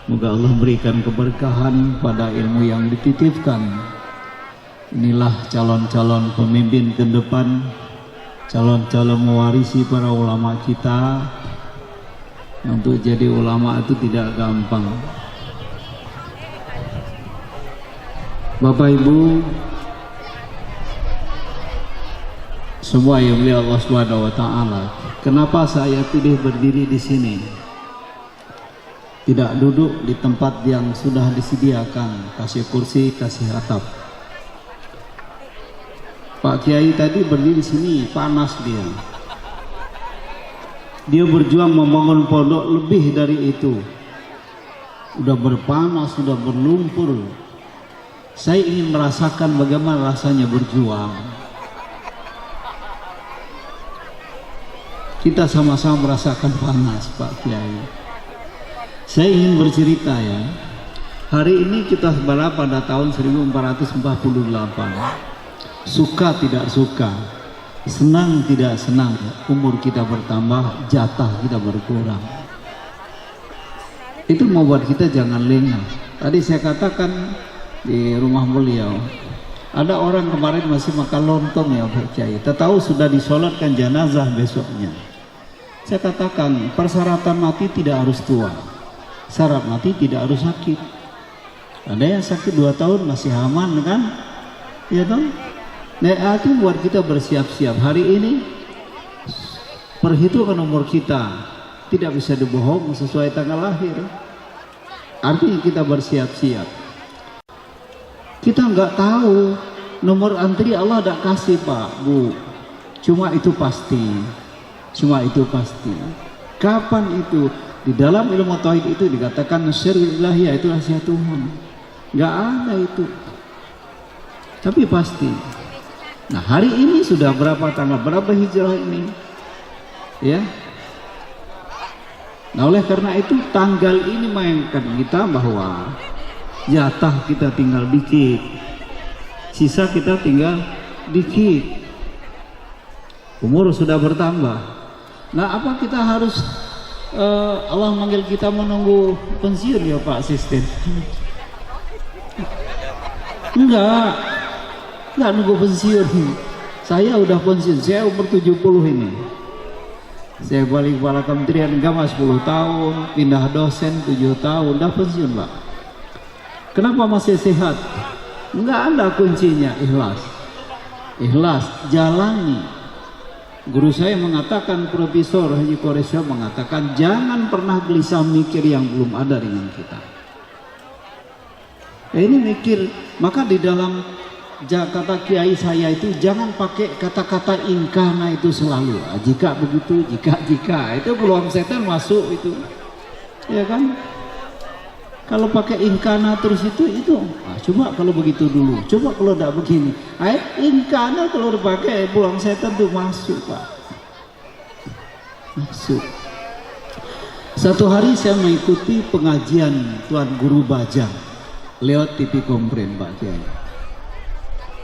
S14: moga Allah berikan keberkahan pada ilmu yang dititipkan. Inilah calon-calon pemimpin ke depan, calon-calon mewarisi para ulama kita. Untuk jadi ulama itu tidak gampang. Bapak Ibu semua yang mulia Allah Subhanahu wa taala, kenapa saya pilih berdiri di sini? Tidak duduk di tempat yang sudah disediakan, kasih kursi, kasih atap. Pak Kiai tadi berdiri di sini, panas dia. Dia berjuang membangun pondok lebih dari itu. Udah berpanas, sudah berlumpur. Saya ingin merasakan bagaimana rasanya berjuang. Kita sama-sama merasakan panas, Pak Kiai. Saya ingin bercerita ya. Hari ini kita berada pada tahun 1448. Suka tidak suka, senang tidak senang, umur kita bertambah, jatah kita berkurang. Itu membuat kita jangan lengah. Tadi saya katakan di rumah beliau, ada orang kemarin masih makan lontong ya Pak Kiai. Tahu sudah disolatkan jenazah besoknya. Saya katakan persyaratan mati tidak harus tua, syarat mati tidak harus sakit. Ada yang sakit 2 tahun masih aman kan? Ya kan? Nah itu buat kita bersiap-siap. Hari ini perhitungan umur kita tidak bisa dibohong sesuai tanggal lahir. Artinya kita bersiap-siap. Kita nggak tahu nomor antri Allah tidak kasih Pak Bu. Cuma itu pasti. Cuma itu pasti. Kapan itu? Di dalam ilmu tauhid itu dikatakan syirul ilahiyah, itu rahasia Tuhan. Nggak ada itu. Tapi pasti. Nah hari ini sudah berapa tanggal, berapa hijrah ini? Ya. Nah oleh karena itu tanggal ini mainkan kita bahwa jatah kita tinggal dikit, sisa kita tinggal dikit, umur sudah bertambah. Nah apa kita harus Allah manggil kita menunggu pensiun ya Pak Asisten? Enggak nunggu pensiun. Saya udah pensiun, saya umur 70 ini. Saya balik kepala kementerian agama 10 tahun, pindah dosen 7 tahun, udah pensiun Pak. Kenapa masih sehat? Enggak ada kuncinya, ikhlas. Ikhlas, jalani. Guru saya mengatakan, Profesor Haji Koresya mengatakan, jangan pernah gelisah mikir yang belum ada dengan kita. Ya, ini mikir, maka di dalam kata kiai saya itu jangan pakai kata-kata ingkana itu selalu. Jika begitu, jika itu peluang setan masuk itu. Ya kan? Kalau pakai ingkana terus itu coba kalau begitu dulu, coba kalau tidak begini. Ingkana kalau dipakai pulang setan tuh masuk Pak, masuk. Satu hari saya mengikuti pengajian Tuan Guru Bajang lewat TV Kompren Pak Kiai.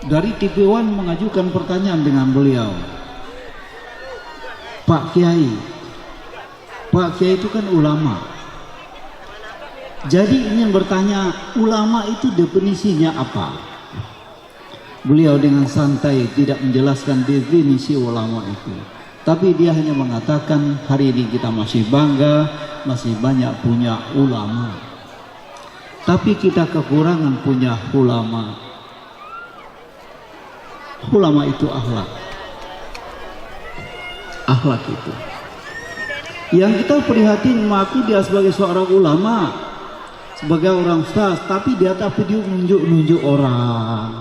S14: Dari TV One mengajukan pertanyaan dengan beliau, Pak Kiai itu kan ulama. Jadi ingin bertanya, ulama itu definisinya apa? Beliau dengan santai tidak menjelaskan definisi ulama itu. Tapi dia hanya mengatakan hari ini kita masih bangga, masih banyak punya ulama. Tapi kita kekurangan punya ulama. Ulama itu akhlak. Akhlak itu. Yang kita prihatin mengaku dia sebagai seorang ulama, sebagai orang ustaz, tapi di atas video nunjuk-nunjuk orang,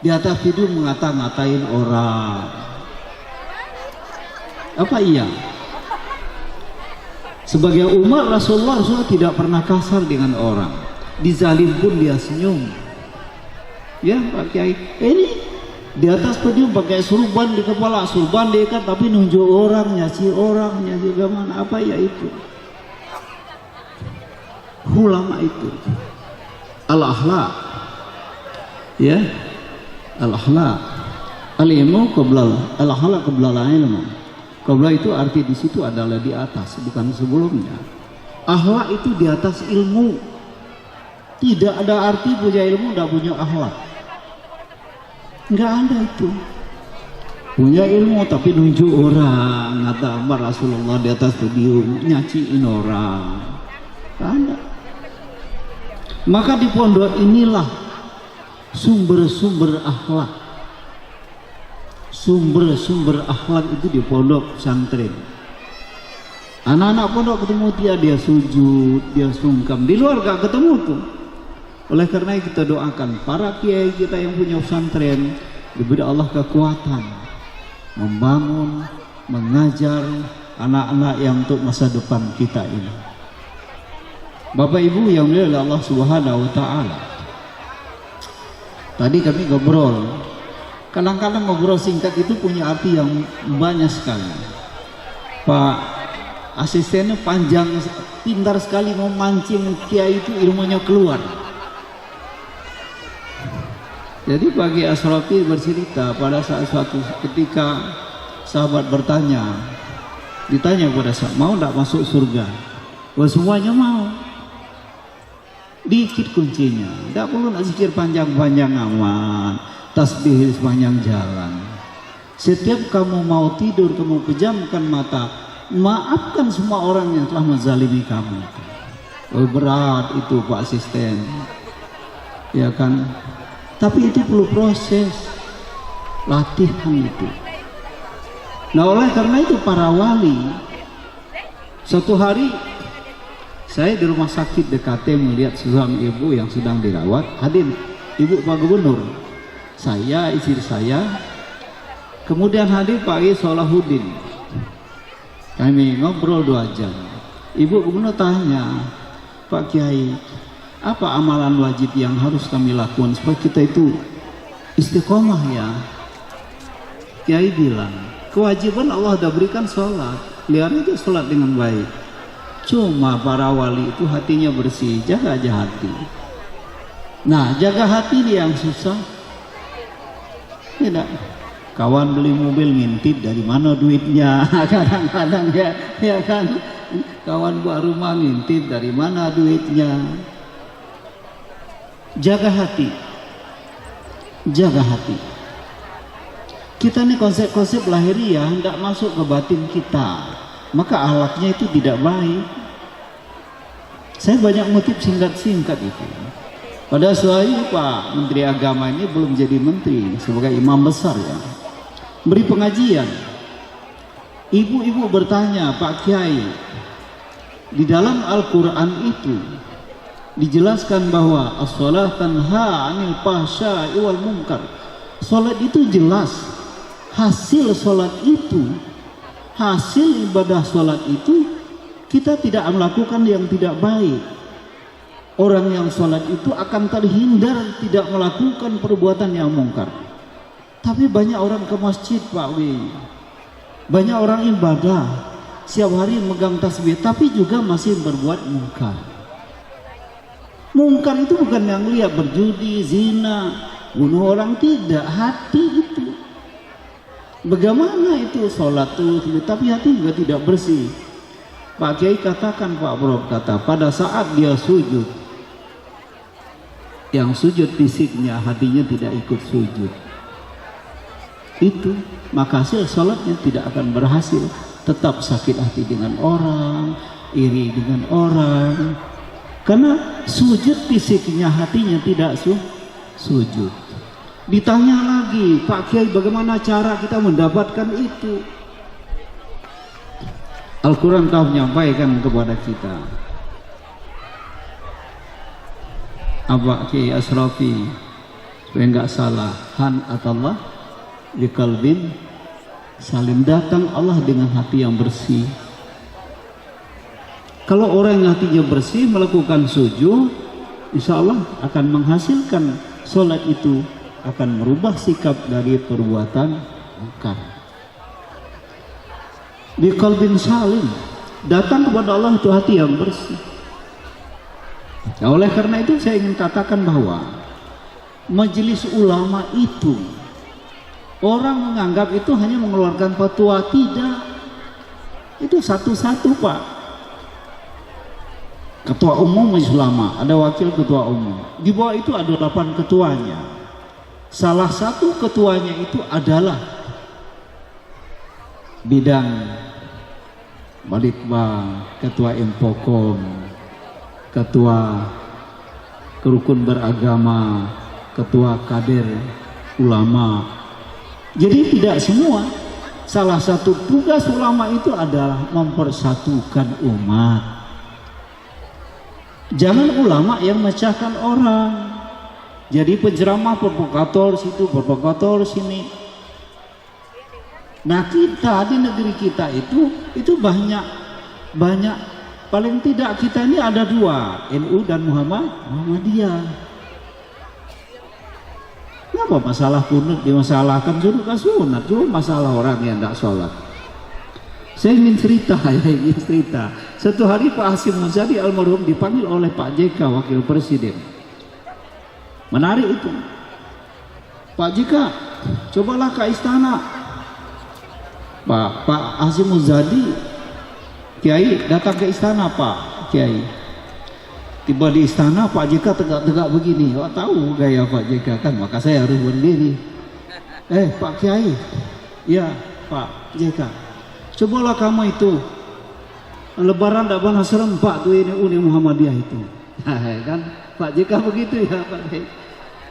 S14: di atas video ngata-ngatain orang. Apa iya? Sebagai umat Rasulullah tidak pernah kasar dengan orang. Dizalim pun dia senyum. Ya Pak Kiai, ini di atas podium pakai surban di kepala, surban diikat tapi nunjuk orang, nyaci gimana, apa ya itu? Ulama itu al-akhlaq, ya, al-akhlaq, al-ilmu qabla al-akhlaq qabla al-ilmu. Qabla itu arti di situ adalah di atas, bukan sebelumnya. Akhlak itu di atas ilmu. Tidak ada arti punya ilmu tidak punya akhlak. Enggak ada itu. Punya ilmu tapi nunjuk orang, kata Rasulullah di atas podium, nyaciin orang. Enggak ada. Maka di pondok inilah sumber-sumber akhlak. Sumber-sumber akhlak itu di pondok pesantren. Anak-anak pondok ketemu dia sujud, dia sungkem. Di luar gak ketemu tuh. Oleh karena itu kita doakan para kiai kita yang punya pesantren, diberi Allah kekuatan membangun, mengajar anak-anak yang untuk masa depan kita ini. Bapak Ibu yang mulia oleh Allah Subhanahu wa taala. Tadi kami ngobrol. Kadang-kadang ngobrol singkat itu punya arti yang banyak sekali. Pak asistennya panjang, pintar sekali memancing kiai itu ilmunya keluar. Jadi bagi Asrafi bercerita pada saat suatu ketika sahabat ditanya kepada sahabat, mau tidak masuk surga? Wah semuanya mau. Dikit kuncinya, tidak perlu nak zikir panjang-panjang aman, tasbih sepanjang jalan. Setiap kamu mau tidur, kamu pejamkan mata, maafkan semua orang yang telah menzalimi kamu. Oh, berat itu Pak Asisten, ya kan? Tapi itu perlu proses latihan itu. Nah oleh karena itu para wali, suatu hari saya di rumah sakit DKT melihat seorang ibu yang sedang dirawat. Hadir Ibu Pak Gubernur, saya, istri saya, kemudian hadir Pak Kiai Solahuddin. Kami ngobrol 2 jam. Ibu Gubernur tanya, Pak Kiai, apa amalan wajib yang harus kami lakukan supaya kita itu istiqomah ya? Kiai bilang, kewajiban Allah sudah berikan sholat, lihat aja sholat dengan baik. Cuma para wali itu hatinya bersih, jaga aja hati. Nah, jaga hati dia yang susah. Tidak. Kawan beli mobil ngintip dari mana duitnya, kadang-kadang ya kan. Kawan buat rumah ngintip dari mana duitnya. Jaga hati. Jaga hati. Kita nih konsep-konsep lahiriah tidak masuk ke batin kita. Maka akhlaknya itu tidak baik. Saya banyak ngutip singkat-singkat itu. Pada saat itu Pak Menteri Agama ini belum jadi menteri, sebagai imam besar ya, beri pengajian. Ibu-ibu bertanya, Pak Kiai, di dalam Al-Quran itu dijelaskan bahwa as-salat tanha 'anil fahsya'i wal munkar. Salat itu jelas, hasil salat itu, hasil ibadah sholat itu kita tidak melakukan yang tidak baik. Orang yang sholat itu akan terhindar tidak melakukan perbuatan yang mungkar. Tapi banyak orang ke masjid Pak Wi, banyak orang ibadah setiap hari megang tasbih, tapi juga masih berbuat mungkar. Mungkar itu bukan yang lihat berjudi, zina, bunuh orang, tidak, hati itu. Bagaimana itu sholat tuh, tapi hati juga tidak bersih. Pak Kiai katakan, Pak Prof kata, pada saat dia sujud, yang sujud fisiknya, hatinya tidak ikut sujud. Itu maka hasil sholatnya tidak akan berhasil. Tetap sakit hati dengan orang, iri dengan orang, karena sujud fisiknya, hatinya tidak sujud. Ditanya lagi, Pak Kiai, bagaimana cara kita mendapatkan itu? Al-Quran telah menyampaikan kepada kita. Abah Kiai Asrafi, supaya enggak salah, han atallah di kalbin salim, datang Allah dengan hati yang bersih. Kalau orang yang hatinya bersih melakukan sujud, insya Allah akan menghasilkan sholat itu, akan merubah sikap dari perbuatan mungkar. Di qalbin salim, datang kepada Allah itu hati yang bersih. Nah, oleh karena itu saya ingin katakan bahwa majelis ulama itu, orang menganggap itu hanya mengeluarkan fatwa. Tidak, itu satu-satu Pak. Ketua umum majelis ulama, ada wakil ketua umum, di bawah itu ada 8 ketuanya. Salah satu ketuanya itu adalah bidang Balitbang, ketua Impokom, ketua rukun beragama, ketua kader ulama. Jadi tidak semua. Salah satu tugas ulama itu adalah mempersatukan umat. Jangan ulama yang memecahkan orang. Jadi penceramah provokator situ, provokator sini. Nah, kita di negeri kita itu banyak paling tidak kita ini ada 2, NU dan Muhammadiyah. Kenapa masalah kunut dimasalahkan? Sudah sunat, cuma masalah orang yang tidak sholat. Saya ingin cerita. Satu hari Pak Hasyim Muzadi almarhum dipanggil oleh Pak JK Wakil Presiden. Menarik itu. Pak JK, cobalah ke istana. Pak Hasyim Muzadi, Kiai datang ke istana Pak Kiai. Tiba di istana Pak JK tegak-tegak begini. Oh, tahu gaya Pak JK kan, maka saya harus berdiri. Pak Kiai, ya Pak JK, cobalah kamu itu Lebaran tidak pernah serempak tuh ini Uni Muhammadiyah itu. Kan Pak JK begitu ya Pak.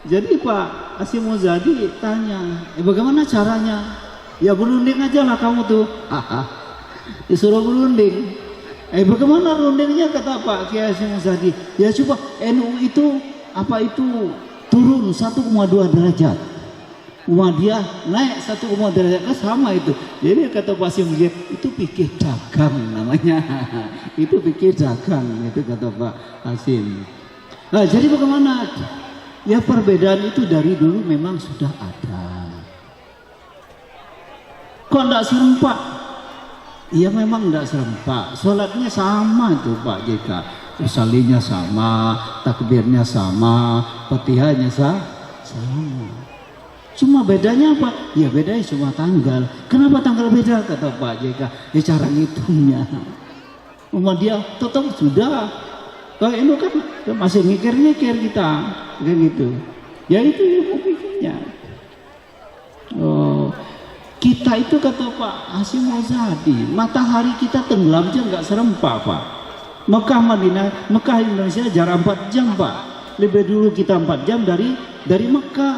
S14: Jadi Pak Hasyim Muzadi tanya, bagaimana caranya? Ya berunding aja lah kamu tuh. Disuruh berunding. Bagaimana rundingnya kata Pak Kiai Hasyim Muzadi? Ya coba NU itu turun 1,2 derajat. Muhammadiyah naik 1,2 derajat, sama itu. Jadi kata Pak Hasyim Muzadi, itu pikir dagang namanya. Itu pikir dagang, itu kata Pak Hasyim. Nah, jadi bagaimana? Ya perbedaan itu dari dulu memang sudah ada. Kok enggak serempak? Iya memang enggak serempak. Sholatnya sama tuh Pak JK. Usalinya sama, takbirnya sama, Fatihahnya sama. Cuma bedanya apa? Ya bedanya cuma tanggal. Kenapa tanggal beda kata Pak JK? Ya cara ngitungnya. Dia tetap sudah. Kalau ini kan masih mikir-mikir kita, kayak gitu. Ya itu ilmu pikirnya. Kita itu kata Pak Hasyim Muzadi, matahari kita tenggelam aja nggak serempak Pak. Mekah Indonesia jarak 4 jam Pak. Lebih dulu kita 4 jam dari Mekah.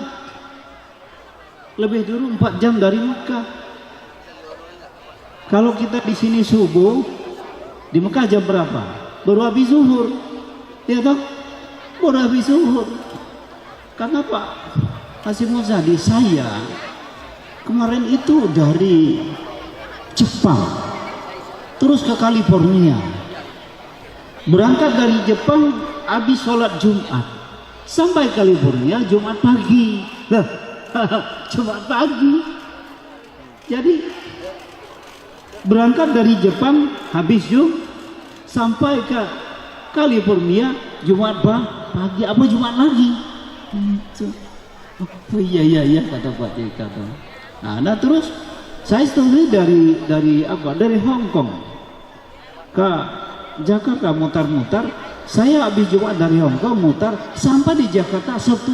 S14: Lebih dulu 4 jam dari Mekah. Kalau kita di sini subuh, di Mekah jam berapa? Baru habis zuhur. Ya toh? Baru habis zuhur. Karena Pak Hasyim Muzadi, saya kemarin itu dari Jepang terus ke California, berangkat dari Jepang habis sholat Jumat sampai California Jumat pagi. Jumat pagi. Jadi berangkat dari Jepang habis sampai ke California Jumat pagi apa Jumat lagi. Oh iya kata Pak JK. Nah terus saya studi dari Hong Kong ke Jakarta mutar-mutar. Saya habis Jumat dari Hong Kong mutar sampai di Jakarta Sabtu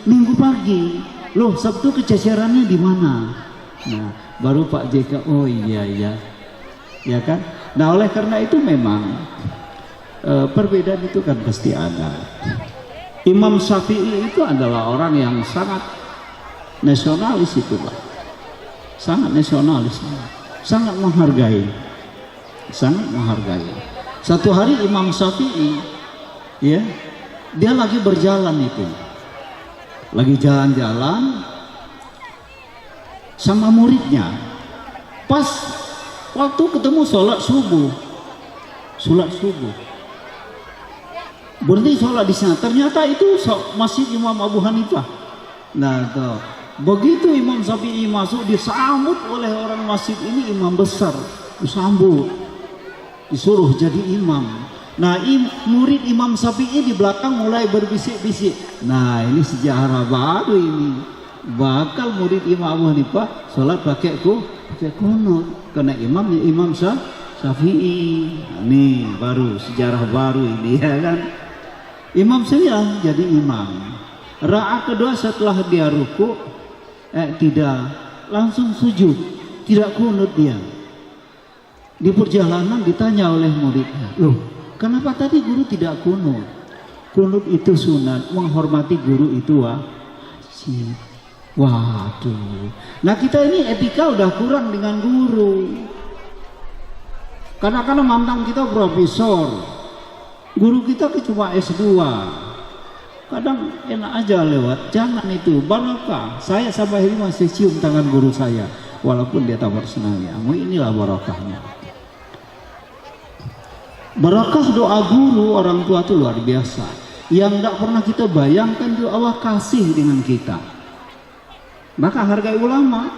S14: Minggu pagi. Loh Sabtu kececerannya di mana? Nah baru Pak JK, oh iya ya kan. Nah oleh karena itu memang perbedaan itu kan pasti ada. Imam Syafi'i itu adalah orang yang sangat nasionalis itu Pak, sangat nasionalis, sangat menghargai. Satu hari Imam Syafi'i, ya, dia lagi berjalan itu, lagi jalan-jalan sama muridnya, pas waktu ketemu sholat subuh, sholat subuh. Berhenti sholat di sana. Ternyata itu masjid Imam Abu Hanifah. Nah, tuh. Begitu Imam Syafi'i masuk, disambut oleh orang masjid ini imam besar, disambut, disuruh jadi imam. Nah, murid Imam Syafi'i di belakang mulai berbisik-bisik. Nah, ini sejarah baru ini. Bakal murid Imam Abu Hanifah sholat pakai kunut, karena imamnya Imam Syafi'i. Nih baru sejarah baru ini, ya kan? Imam saya jadi imam. Rakaat kedua setelah dia ruku, tidak langsung sujud, tidak kunut dia. Di perjalanan ditanya oleh muridnya, loh, kenapa tadi guru tidak kunut? Kunut itu sunat, menghormati guru itu wajib. Waduh. Nah, kita ini etika udah kurang dengan guru. Kadang-kadang mantan kita profesor, guru kita cuma S2. Kadang enak aja lewat, jangan itu, barokah. Saya sampai ini masih cium tangan guru saya, walaupun dia tak bersenangnya. Inilah barokahnya. Barokah doa guru orang tua itu luar biasa. Yang tidak pernah kita bayangkan itu Allah kasih dengan kita. Maka hargai ulama.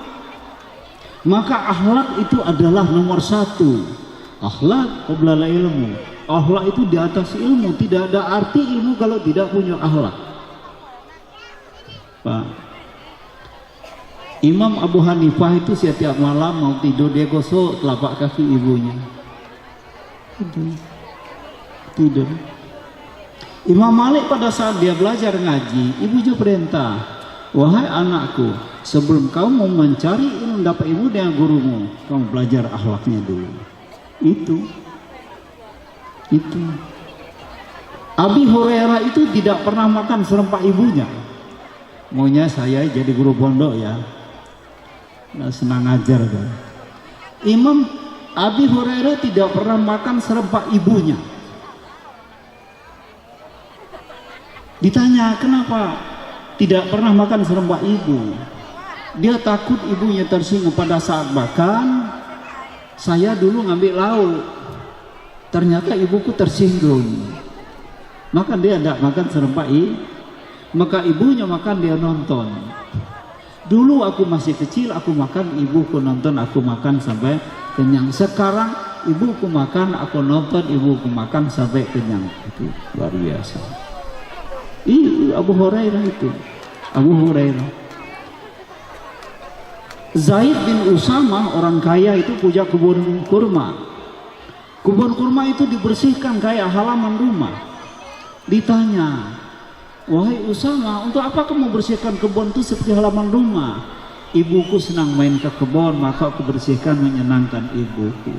S14: Maka akhlak itu adalah nomor satu. Akhlak qabla ilmu. Akhlak itu di atas ilmu. Tidak ada arti ilmu kalau tidak punya akhlak. Pak, Imam Abu Hanifah itu setiap malam mau tidur dia gosok telapak kaki ibunya. Tidur. Imam Malik pada saat dia belajar ngaji, ibunya perintah, wahai anakku, sebelum kamu mau mencari ilmu dapat ilmu dengan gurumu, kamu belajar akhlaknya dulu. Itu Abi Hurairah itu tidak pernah makan serempak ibunya. Maunya saya jadi guru pondok ya, nah, senang ngajar kan. Imam Abi Hurairah tidak pernah makan serempak ibunya. Ditanya kenapa tidak pernah makan serempak ibu, dia takut ibunya tersinggung. Pada saat makan, saya dulu ngambil lauk, ternyata ibuku tersinggung, maka dia tidak makan serempak maka ibunya makan, dia nonton. Dulu aku masih kecil, aku makan, ibuku nonton, aku makan sampai kenyang. Sekarang ibuku makan, aku nonton, ibuku makan sampai kenyang. Itu luar biasa. Abu Hurairah itu, Abu Hurairah. Zaid bin Usamah orang kaya itu punya kebun kurma. Kebun kurma itu dibersihkan kayak halaman rumah. Ditanya, wahai Usamah, untuk apa kamu bersihkan kebun itu seperti halaman rumah? Ibuku senang main ke kebun, maka aku bersihkan menyenangkan ibuku.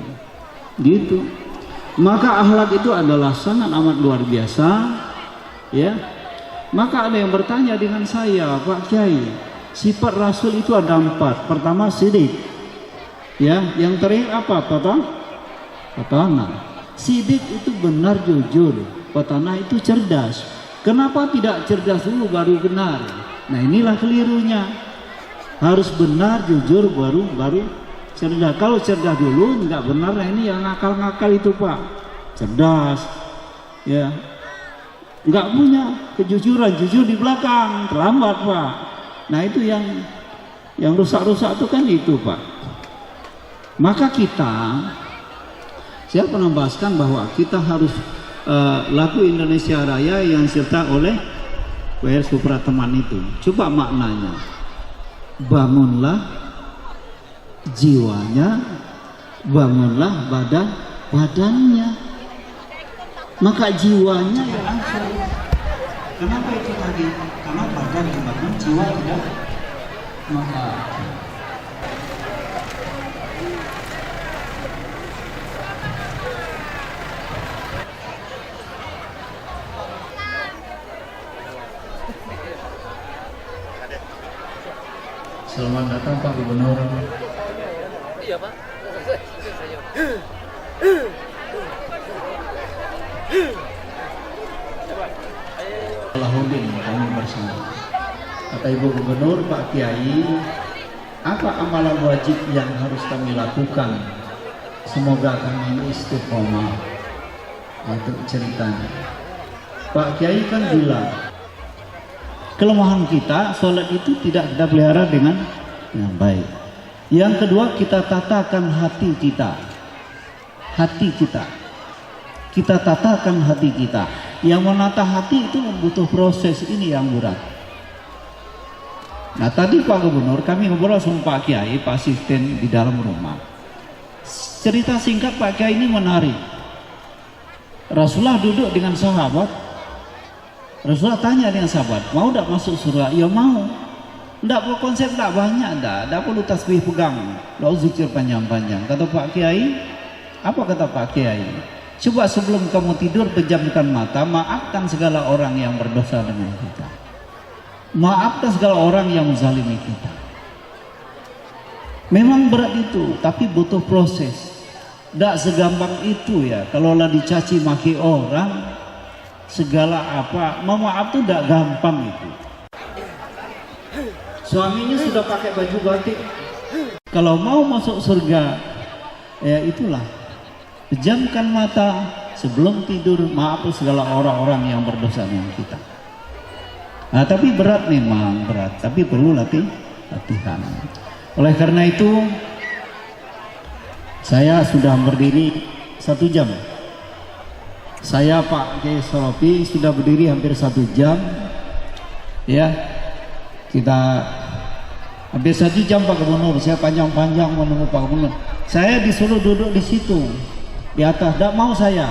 S14: Gitu. Maka akhlak itu adalah sangat amat luar biasa, ya. Maka ada yang bertanya dengan saya, Pak Kiai, sifat Rasul itu ada 4. Pertama sidik, ya. Yang terakhir apa? Patana. Sidik itu benar, jujur. Patana itu cerdas. Kenapa tidak cerdas dulu baru benar? Nah, inilah kelirunya. Harus benar, jujur, baru cerdas. Kalau cerdas dulu nggak benar, nah ini yang ngakal-ngakal itu Pak. Cerdas, ya. Nggak punya kejujuran, jujur di belakang, terlambat Pak. Nah itu yang rusak-rusak itu kan itu Pak. Maka saya pernah bahaskan bahwa kita harus lagu Indonesia Raya yang disertai oleh W.R. Suprateman itu. Coba maknanya, bangunlah jiwanya, bangunlah badannya. Maka jiwanya yang hancur. Kenapa itu tadi? Karena badan dibangun, jiwa tidak. Maka
S10: selamat datang Pak Gubernur.
S15: Iya Pak.
S14: Alhamdulillah kami bersama. Kata Ibu Gubernur, Pak Kiai, apa amalan wajib yang harus kami lakukan? Semoga kami istiqomah. Itu ceritanya. Pak Kiai kan bilang kelemahan kita sholat itu tidak kita pelihara dengan baik. Yang kedua, kita tatakan hati kita. Hati kita. Kita tatakan hati kita. Yang menata hati itu butuh proses, ini yang berat. Nah tadi Pak Gubernur kami ngobrol sama Pak Kiai, Pak Asisten di dalam rumah. Cerita singkat Pak Kiai ini menarik. Rasulullah duduk dengan sahabat. Rasulullah tanya dengan sahabat, mau tidak masuk surga? Ya mau. Tidak perlu konsep, tidak banyak, tidak perlu tasbih pegang, tidak zikir panjang-panjang. Kata Pak Kiai, apa kata Pak Kiai? Coba sebelum kamu tidur pejamkan mata, maafkan segala orang yang berdosa dengan kita. Maafkan segala orang yang menzalimi kita. Memang berat itu, tapi butuh proses. Tidak segampang itu ya. Kalau lah dicaci maki orang, segala apa, memaaf itu tidak gampang itu. Suaminya sudah pakai baju batik. Kalau mau masuk surga, ya itulah. Pejamkan mata sebelum tidur, maaf segala orang-orang yang berdosa dengan kita. Nah, tapi berat memang berat, tapi perlu latihan. Oleh karena itu, saya sudah berdiri 1 jam. Saya Pak Kiai Soropi sudah berdiri hampir 1 jam. Ya, kita hampir 1 jam Pak Gubernur. Saya panjang-panjang menunggu Pak Gubernur. Saya disuruh duduk di situ, di atas. Tidak mau saya.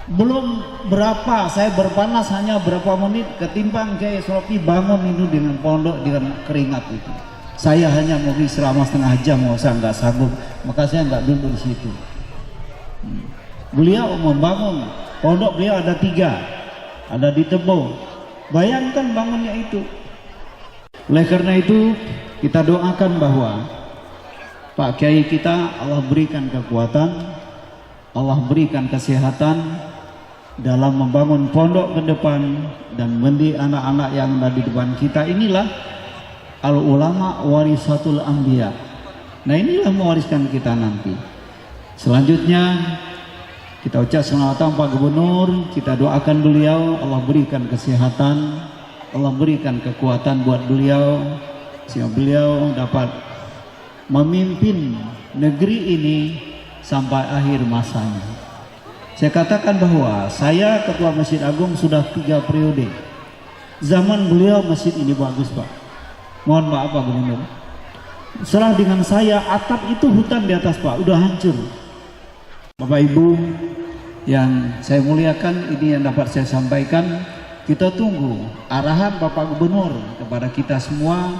S14: Belum berapa, saya berpanas hanya berapa menit, ketimbang Kiai Soropi bangun itu dengan pondok dengan keringat itu. Saya hanya mau selama setengah jam, saya nggak sanggup, maka saya nggak duduk di situ. Beliau membangun pondok, beliau ada 3, ada di Tebo. Bayangkan bangunnya itu. Oleh karena itu kita doakan bahwa Pak Kiai kita Allah berikan kekuatan, Allah berikan kesehatan dalam membangun pondok ke depan dan mendidik anak-anak yang ada di depan kita. Inilah al ulama warisatul anbiya. Nah inilah mewariskan kita nanti. Selanjutnya kita ucap selamat datang Pak Gubernur, kita doakan beliau Allah berikan kesehatan, Allah berikan kekuatan buat beliau sehingga beliau dapat memimpin negeri ini sampai akhir masanya. Saya katakan bahwa saya Ketua Masjid Agung sudah 3 periode. Zaman beliau masjid ini bagus Pak. Mohon maaf Pak Gubernur. Setelah dengan saya atap itu hutan di atas Pak, udah hancur. Bapak Ibu yang saya muliakan, ini yang dapat saya sampaikan. Kita tunggu arahan Bapak Gubernur kepada kita semua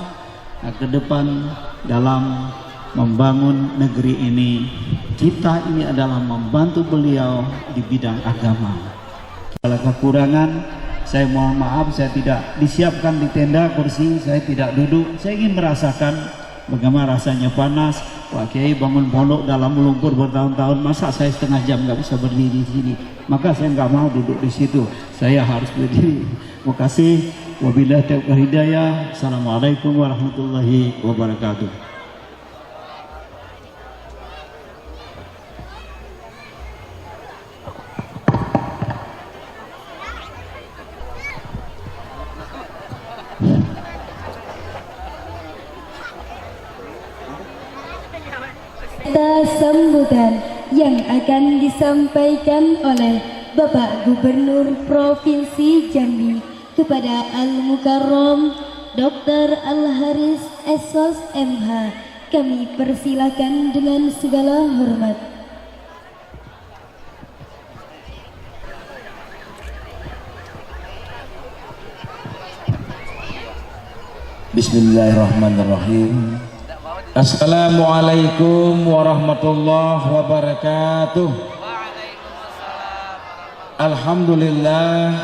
S14: ke depan dalam membangun negeri ini. Kita ini adalah membantu beliau di bidang agama. Kalau kekurangan, saya mohon maaf, saya tidak disiapkan di tenda kursi, saya tidak duduk. Saya ingin merasakan bagaimana rasanya panas. Pak Kiai bangun pondok dalam lumpur bertahun-tahun, masa saya setengah jam nggak bisa berdiri di sini? Maka saya nggak mau duduk di situ, saya harus berdiri. Terima kasih. Wabillahi taufiq hidayah. Assalamualaikum warahmatullahi wabarakatuh.
S13: Sambutan yang akan disampaikan oleh Bapak Gubernur Provinsi Jambi kepada Al-Mukarram Dr. Al-Haris Esos MH. Kami persilakan dengan segala hormat.
S16: Bismillahirrahmanirrahim. Assalamualaikum warahmatullahi wabarakatuh. Alhamdulillah,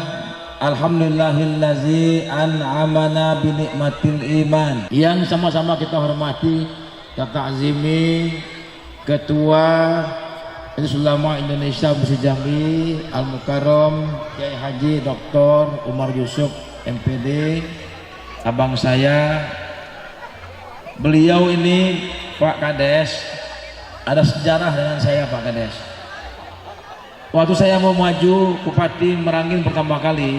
S16: alhamdulillahillazi an'amana bi nikmatil iman. Yang sama-sama kita hormati, kita ta'zimi Ketua Majelis Ulama Indonesia Provinsi Jambi Al-Mukarram Kiai Haji Dr. Umar Yusuf MPD, abang saya. Beliau ini Pak Kades ada sejarah dengan saya Pak Kades. Waktu saya mau maju Bupati Merangin pertama kali,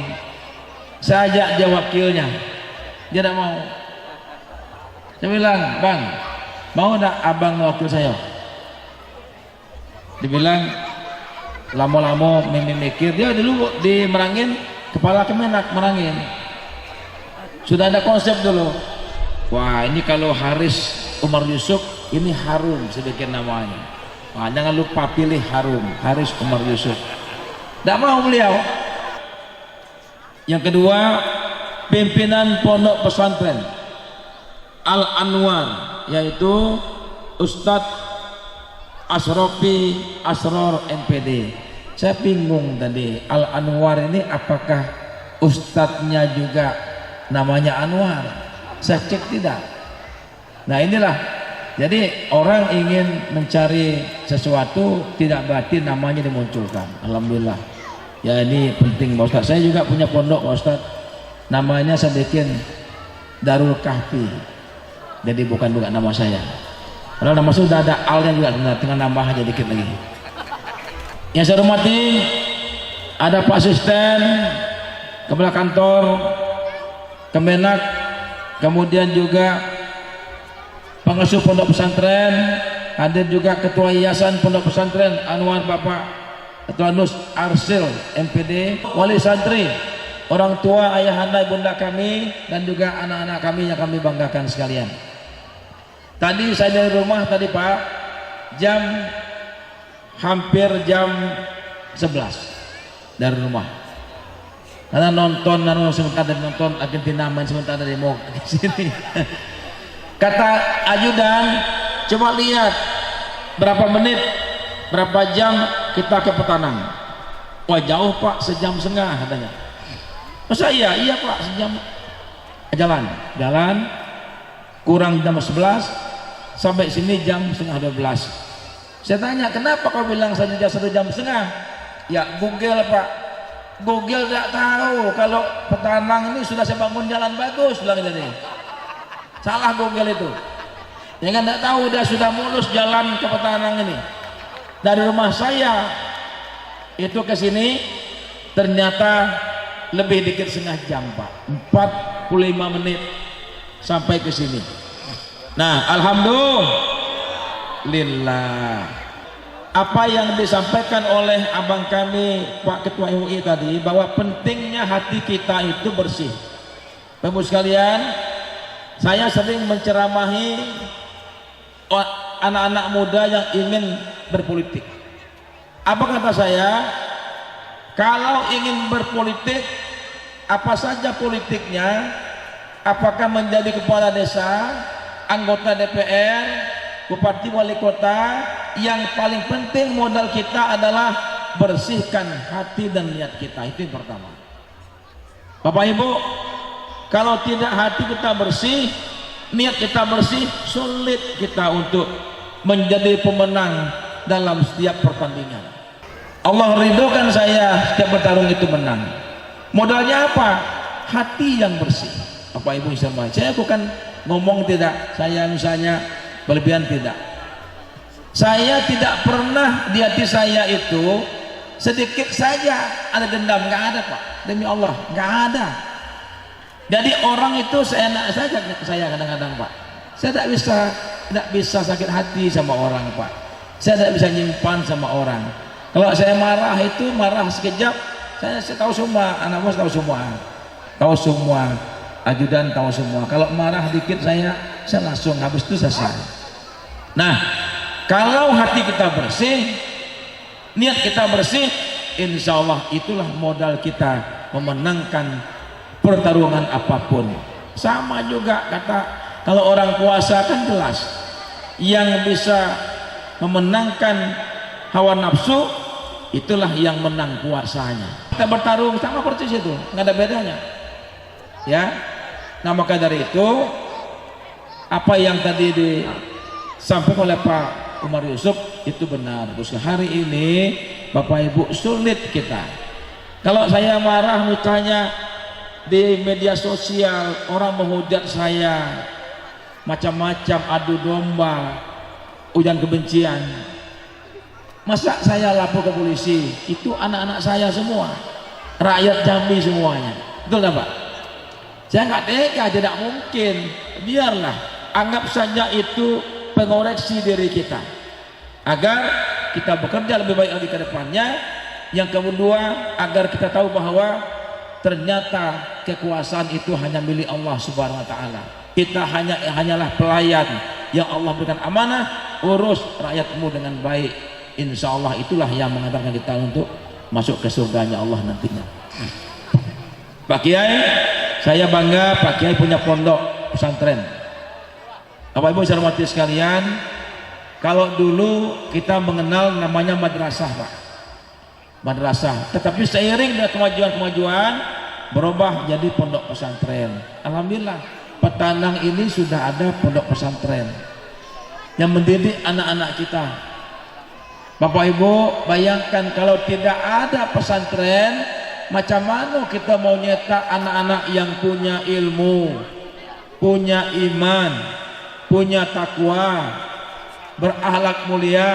S16: saya ajak dia wakilnya, dia tidak mau. Saya bilang, bang, mau tidak abang wakil saya? Dibilang, lama-lama mikir, dia dulu di Merangin, kepala Kemenak Merangin. Sudah ada konsep dulu. Wah, ini kalau Haris Umar Yusuf, ini harum sedikit namanya. Nah, jangan lupa pilih harum, Haris Umar Yusuf. Tidak mau beliau. Yang kedua, pimpinan pondok pesantren Al-Anwar, yaitu Ustadz Asrofi Asror MPD. Saya bingung tadi, Al-Anwar ini apakah ustadznya juga namanya Anwar? Saya cek tidak. Nah inilah, jadi orang ingin mencari sesuatu tidak berarti namanya dimunculkan. Alhamdulillah. Ya ini penting Pak Ustadz. Saya juga punya pondok Pak Ustadz. Namanya saya bikin Darul Kahfi. Jadi bukan juga nama saya. Kalau nama sudah ada alnya juga, tinggal nambah aja dikit lagi. Yang saya hormati, ada Pak Asisten, Kepala Kantor Kemenak, kemudian juga pengasuh pondok pesantren, hadir juga Ketua Yayasan Pondok Pesantren Anwar Bapak Ketua Nus Arsil MPD, wali santri, orang tua, ayahanda, ibunda kami, dan juga anak-anak kami yang kami banggakan sekalian. Tadi saya dari rumah tadi Pak, hampir jam 11 dari rumah. Karena nonton sebentar dari nonton Argentina main sebentar dari mau ke sini. Kata ajudan, coba lihat berapa menit, berapa jam kita ke Petanang. Wah jauh Pak, sejam setengah katanya. Masa iya? Iya Pak, sejam. Jalan kurang jam 11 sampai sini jam setengah 12. Saya tanya, kenapa kau bilang saja 1 jam setengah? Ya Google Pak, Google tidak tahu kalau Petanang ini sudah saya bangun jalan bagus, bilang tadi. Salah Google itu. Ya kan tidak tahu sudah mulus jalan ke Petanang ini. Dari rumah saya itu ke sini ternyata lebih dikit setengah jam Pak. 45 menit sampai ke sini. Nah, alhamdulillah. Apa yang disampaikan oleh abang kami Pak Ketua MUI tadi, bahwa pentingnya hati kita itu bersih. Bapak sekalian, saya sering menceramahi anak-anak muda yang ingin berpolitik. Apa kata saya? Kalau ingin berpolitik, apa saja politiknya, apakah menjadi kepala desa, anggota DPR, bupati, wali kota, yang paling penting modal kita adalah bersihkan hati dan niat kita. Itu yang pertama. Bapak Ibu, kalau tidak hati kita bersih, niat kita bersih, sulit kita untuk menjadi pemenang dalam setiap pertandingan. Allah ridhokan saya setiap bertarung itu menang. Modalnya apa? Hati yang bersih. Bapak Ibu sama, saya bukan ngomong tidak, saya misalnya berlebihan, tidak. Saya tidak pernah di hati saya itu sedikit saja ada dendam, nggak ada Pak. Demi Allah, nggak ada. Jadi orang itu seenak saja saya kadang-kadang Pak. Saya tidak bisa sakit hati sama orang Pak. Saya tidak bisa nyimpan sama orang. Kalau saya marah itu marah sekejap, saya tahu semua, anak bos tahu semua, ajudan tahu semua. Kalau marah dikit saya langsung habis itu selesai. Nah, kalau hati kita bersih, niat kita bersih, insya Allah itulah modal kita memenangkan pertarungan apapun. Sama juga kata, kalau orang puasa kan jelas, yang bisa memenangkan hawa nafsu itulah yang menang puasanya. Kita bertarung sama persis itu, nggak ada bedanya. Ya, nah maka dari itu apa yang tadi disampaikan oleh Pak Umar Yusuf itu benar. Terus hari ini Bapak Ibu sulit kita. Kalau saya marah misalnya di media sosial, orang menghujat saya macam-macam, adu domba, ujian kebencian. Masa saya lapor ke polisi? Itu anak-anak saya semua, rakyat Jambi semuanya. Betul tak Pak? Saya nggak tega, tidak mungkin. Biarlah, anggap saja itu pengoreksi diri kita agar kita bekerja lebih baik lagi ke depannya. Yang kedua, agar kita tahu bahwa ternyata kekuasaan itu hanya milik Allah Subhanahu wa taala. Kita hanyalah pelayan yang Allah berikan amanah, urus rakyatmu dengan baik. Insya Allah itulah yang mengantarkan kita untuk masuk ke surganya Allah nantinya. Pak Kiai, saya bangga Pak Kiai punya pondok pesantren. Bapak Ibu saya hormati sekalian, kalau dulu kita mengenal namanya madrasah Pak, madrasah, tetapi seiring dengan kemajuan berubah jadi pondok pesantren. Alhamdulillah Petanang ini sudah ada pondok pesantren yang mendidik anak-anak kita. Bapak Ibu bayangkan kalau tidak ada pesantren, macam mana kita mau nyetak anak-anak yang punya ilmu, punya iman, punya takwa, berakhlak mulia.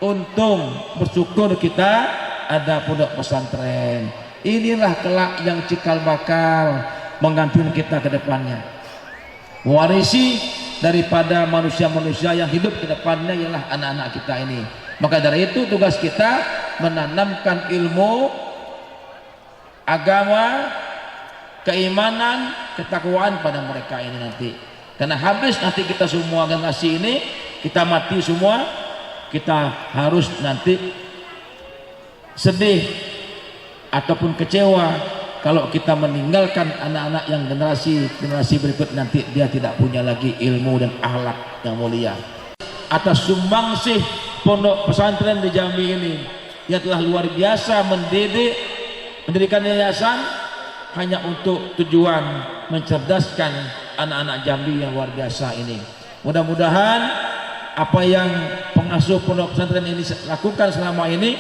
S16: Untung bersyukur kita ada pondok pesantren. Inilah kelak yang cikal bakal menggantikan kita ke depannya. Mewarisi daripada manusia-manusia yang hidup ke depannya ialah anak-anak kita ini. Maka dari itu tugas kita menanamkan ilmu agama, keimanan, ketakwaan pada mereka ini nanti. Karena habis nanti kita semua generasi ini, kita mati semua, kita harus nanti sedih ataupun kecewa kalau kita meninggalkan anak-anak yang generasi berikut nanti dia tidak punya lagi ilmu dan akhlak yang mulia. Atas sumbangsih pondok pesantren di Jambi ini yang telah luar biasa mendirikan yayasan hanya untuk tujuan mencerdaskan anak-anak Jambi yang luar biasa ini. Mudah-mudahan apa yang pengasuh pondok pesantren ini lakukan selama ini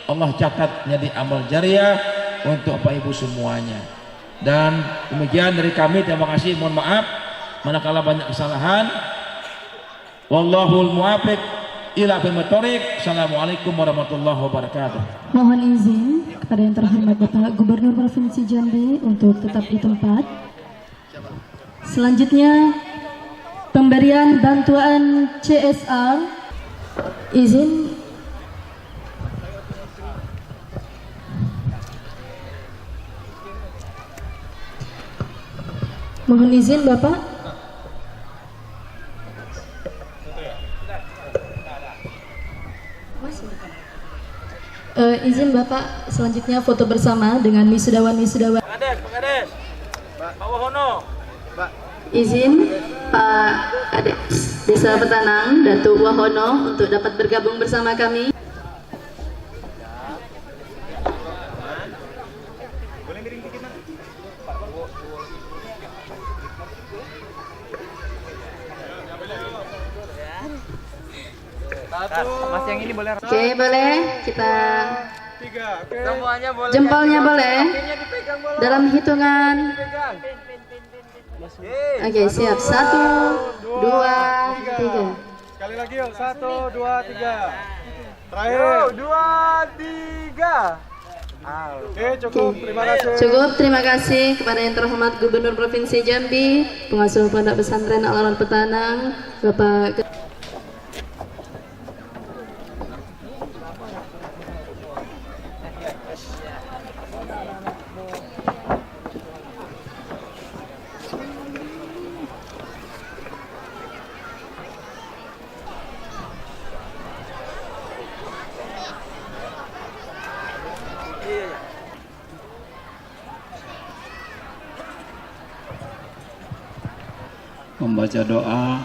S16: Allah catat jadi amal jariah untuk Bapak Ibu semuanya. Dan demikian dari kami, terima kasih, mohon maaf manakala banyak kesalahan. Wallahul muwaffiq ila aqwamit thoriq. Assalamualaikum warahmatullahi wabarakatuh.
S5: Mohon izin kepada yang terhormat Bapak Gubernur Provinsi Jambi untuk tetap di tempat. Selanjutnya pemberian bantuan CSR. Izin mohon izin Bapak. Izin Bapak, selanjutnya foto bersama dengan wisudawan-wisudawan.
S2: Pak Kades, Pak Wahono.
S1: Izin Pak Kades Desa Petanang, Datuk Wahono untuk dapat bergabung bersama kami.
S2: Mas yang ini boleh.
S1: Oke, boleh kita
S2: Semuanya boleh.
S1: jempolnya boleh dalam hitungan. Oke, siap. 1, 2, 3.
S3: Sekali lagi yuk, 1, 2, 3. Terakhir.
S2: 2, 3.
S3: Oke, cukup. Terima kasih.
S1: Cukup, terima kasih kepada yang terhormat Gubernur Provinsi Jambi, Pengasuh Pondok Pesantren Al-Alam Petanang, Bapak
S14: membaca doa.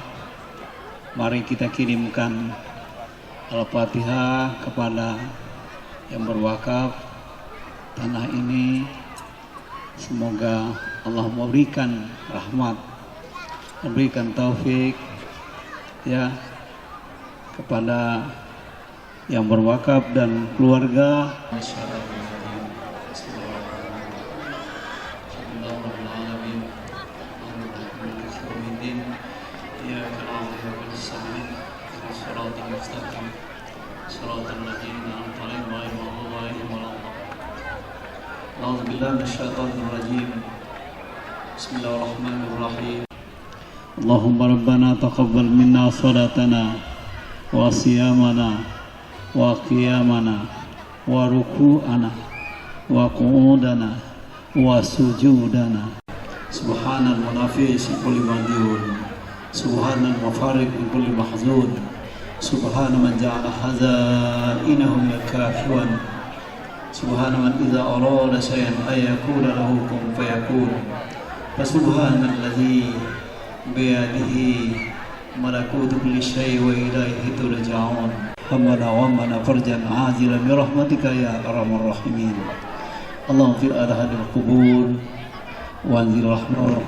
S14: Mari kita kirimkan Al-Fatihah kepada yang berwakaf tanah ini. Semoga Allah memberikan rahmat, memberikan taufik ya kepada yang berwakaf dan keluarga. Shiratal ladzina an'amta 'alaihim ghairil maghdubi 'alaihim waladdallin. A'udzu billahi minasyaitonir rajim. Bismillahirrahmanirrahim. Allahumma rabbana taqabbal minna salatana wa siyamana wa qiyamana wa ruku'ana wa qu'udana wa sujudana. Subhanal munafi'is kulli madiyun, subhanal mufarriq kulli mahzun, subhana man ja'ala hazainahum yakafwan, subhana man idza arada shay'an ayakuna lahu kun fayakun. Fasubhanalladzi biyadihi malakutu kulli syai' wa ilaihi turja'un. Hammana wa mana farjan ajilan bi rahmatika ya arhamar rahimin. Allahumma fil adhadil qubur wa anzil rahmah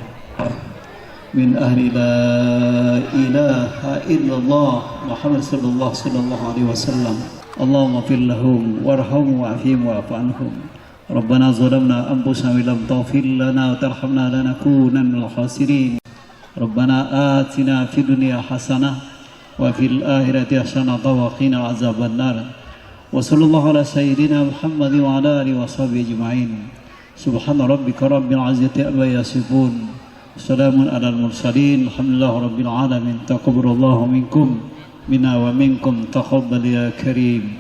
S14: min ahli la ilaha illallah Muhammad sallallahu alaihi wasallam. Allahumma fil lahum warhamhum wa'afihim wa'fu anhum. Rabbana zalamna anfusana wa lam taghfir lana wa tarhamna lanakunanna minal khasirin. Rabbana atina fid dunya hasanah wa fil akhirati hasanah wa qina azaban nar. Wa sallallahu ala sayyidina Muhammad wa ala alihi wa sahbihi ajma'in. Subhana rabbika rabbil izzati amma yasifun. Salamun alal mursalin. Alhamdulillahi rabbil alamin. Taqabbalallahu minkum minna wa minkum taqabbal ya karim.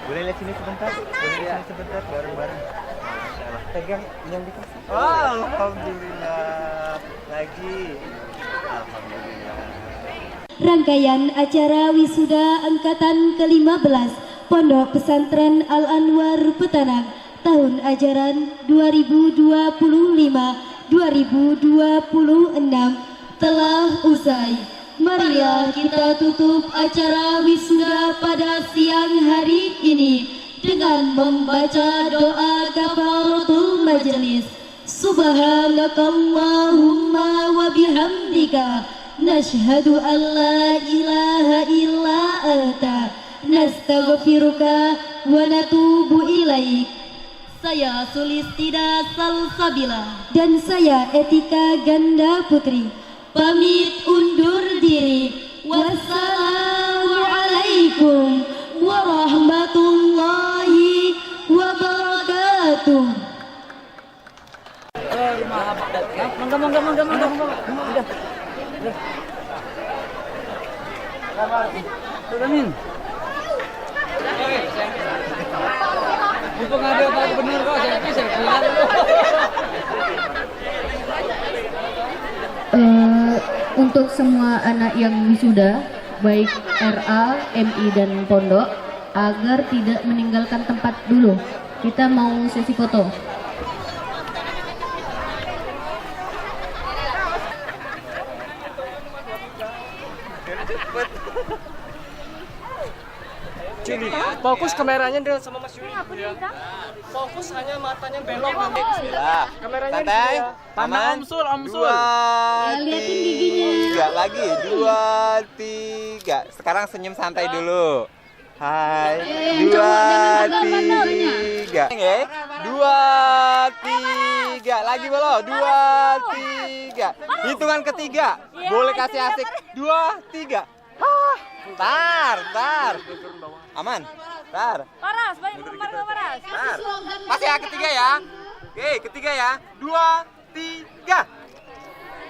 S3: Boleh lihat sini sebentar? Boleh lihat sini sebentar bareng-bareng. Pegang yang dikasih. Oh, alhamdulillah. Lagi. Alhamdulillah.
S13: Rangkaian acara wisuda angkatan ke-15 Pondok Pesantren Al-Anwar Petanang tahun ajaran 2025-2026 telah usai. Marilah kita tutup acara wisuda pada siang hari ini dengan membaca doa kafaratul majelis. Subhanakallahumma wa bihamdika nashhadu an la ilaha illa anta nastaghfiruka wa natubu ilaik. Saya Sulistida Salsabila dan saya Etika Ganda Putri pamit undur diri. Wassalamualaikum warahmatullahi wabarakatuh.
S15: Mumpung ada Pak Gubernur kok, saya bilang.
S17: Untuk semua anak yang wisuda, baik RA, MI dan Pondok, agar tidak meninggalkan tempat dulu. Kita mau sesi foto.
S15: Juni, fokus kameranya dengan sama Mas Juni. Fokus hanya matanya belok nanti.
S2: Bismillah.
S15: Kameranya
S2: santai.
S15: Aman. Omsul.
S2: 2, 3 lagi. 2, 3. Sekarang senyum santai dulu. Hai. 2, 3. 2, 3. Lagi belum? 2, 3. Hitungan ketiga. Boleh kasih asik. 2, 3. Tar. Aman. Tar.
S11: Paras, banyak paras.
S2: Tar. Pas ya ketiga ya. Oke, ketiga ya. 2, 3.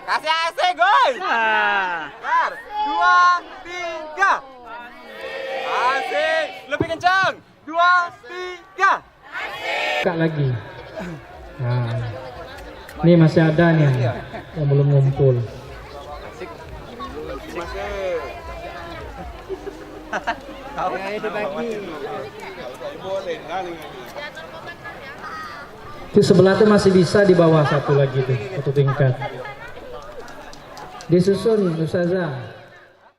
S2: Kasih asik, guys. Tar. 2, 3. Asik. Lebih kencang. 2, 3.
S9: Buka lagi. Nah, ini masih ada nih yang belum ngumpul. Di sebelah tuh masih bisa di bawah satu lagi tuh, satu tingkat. Disusun Ustazah.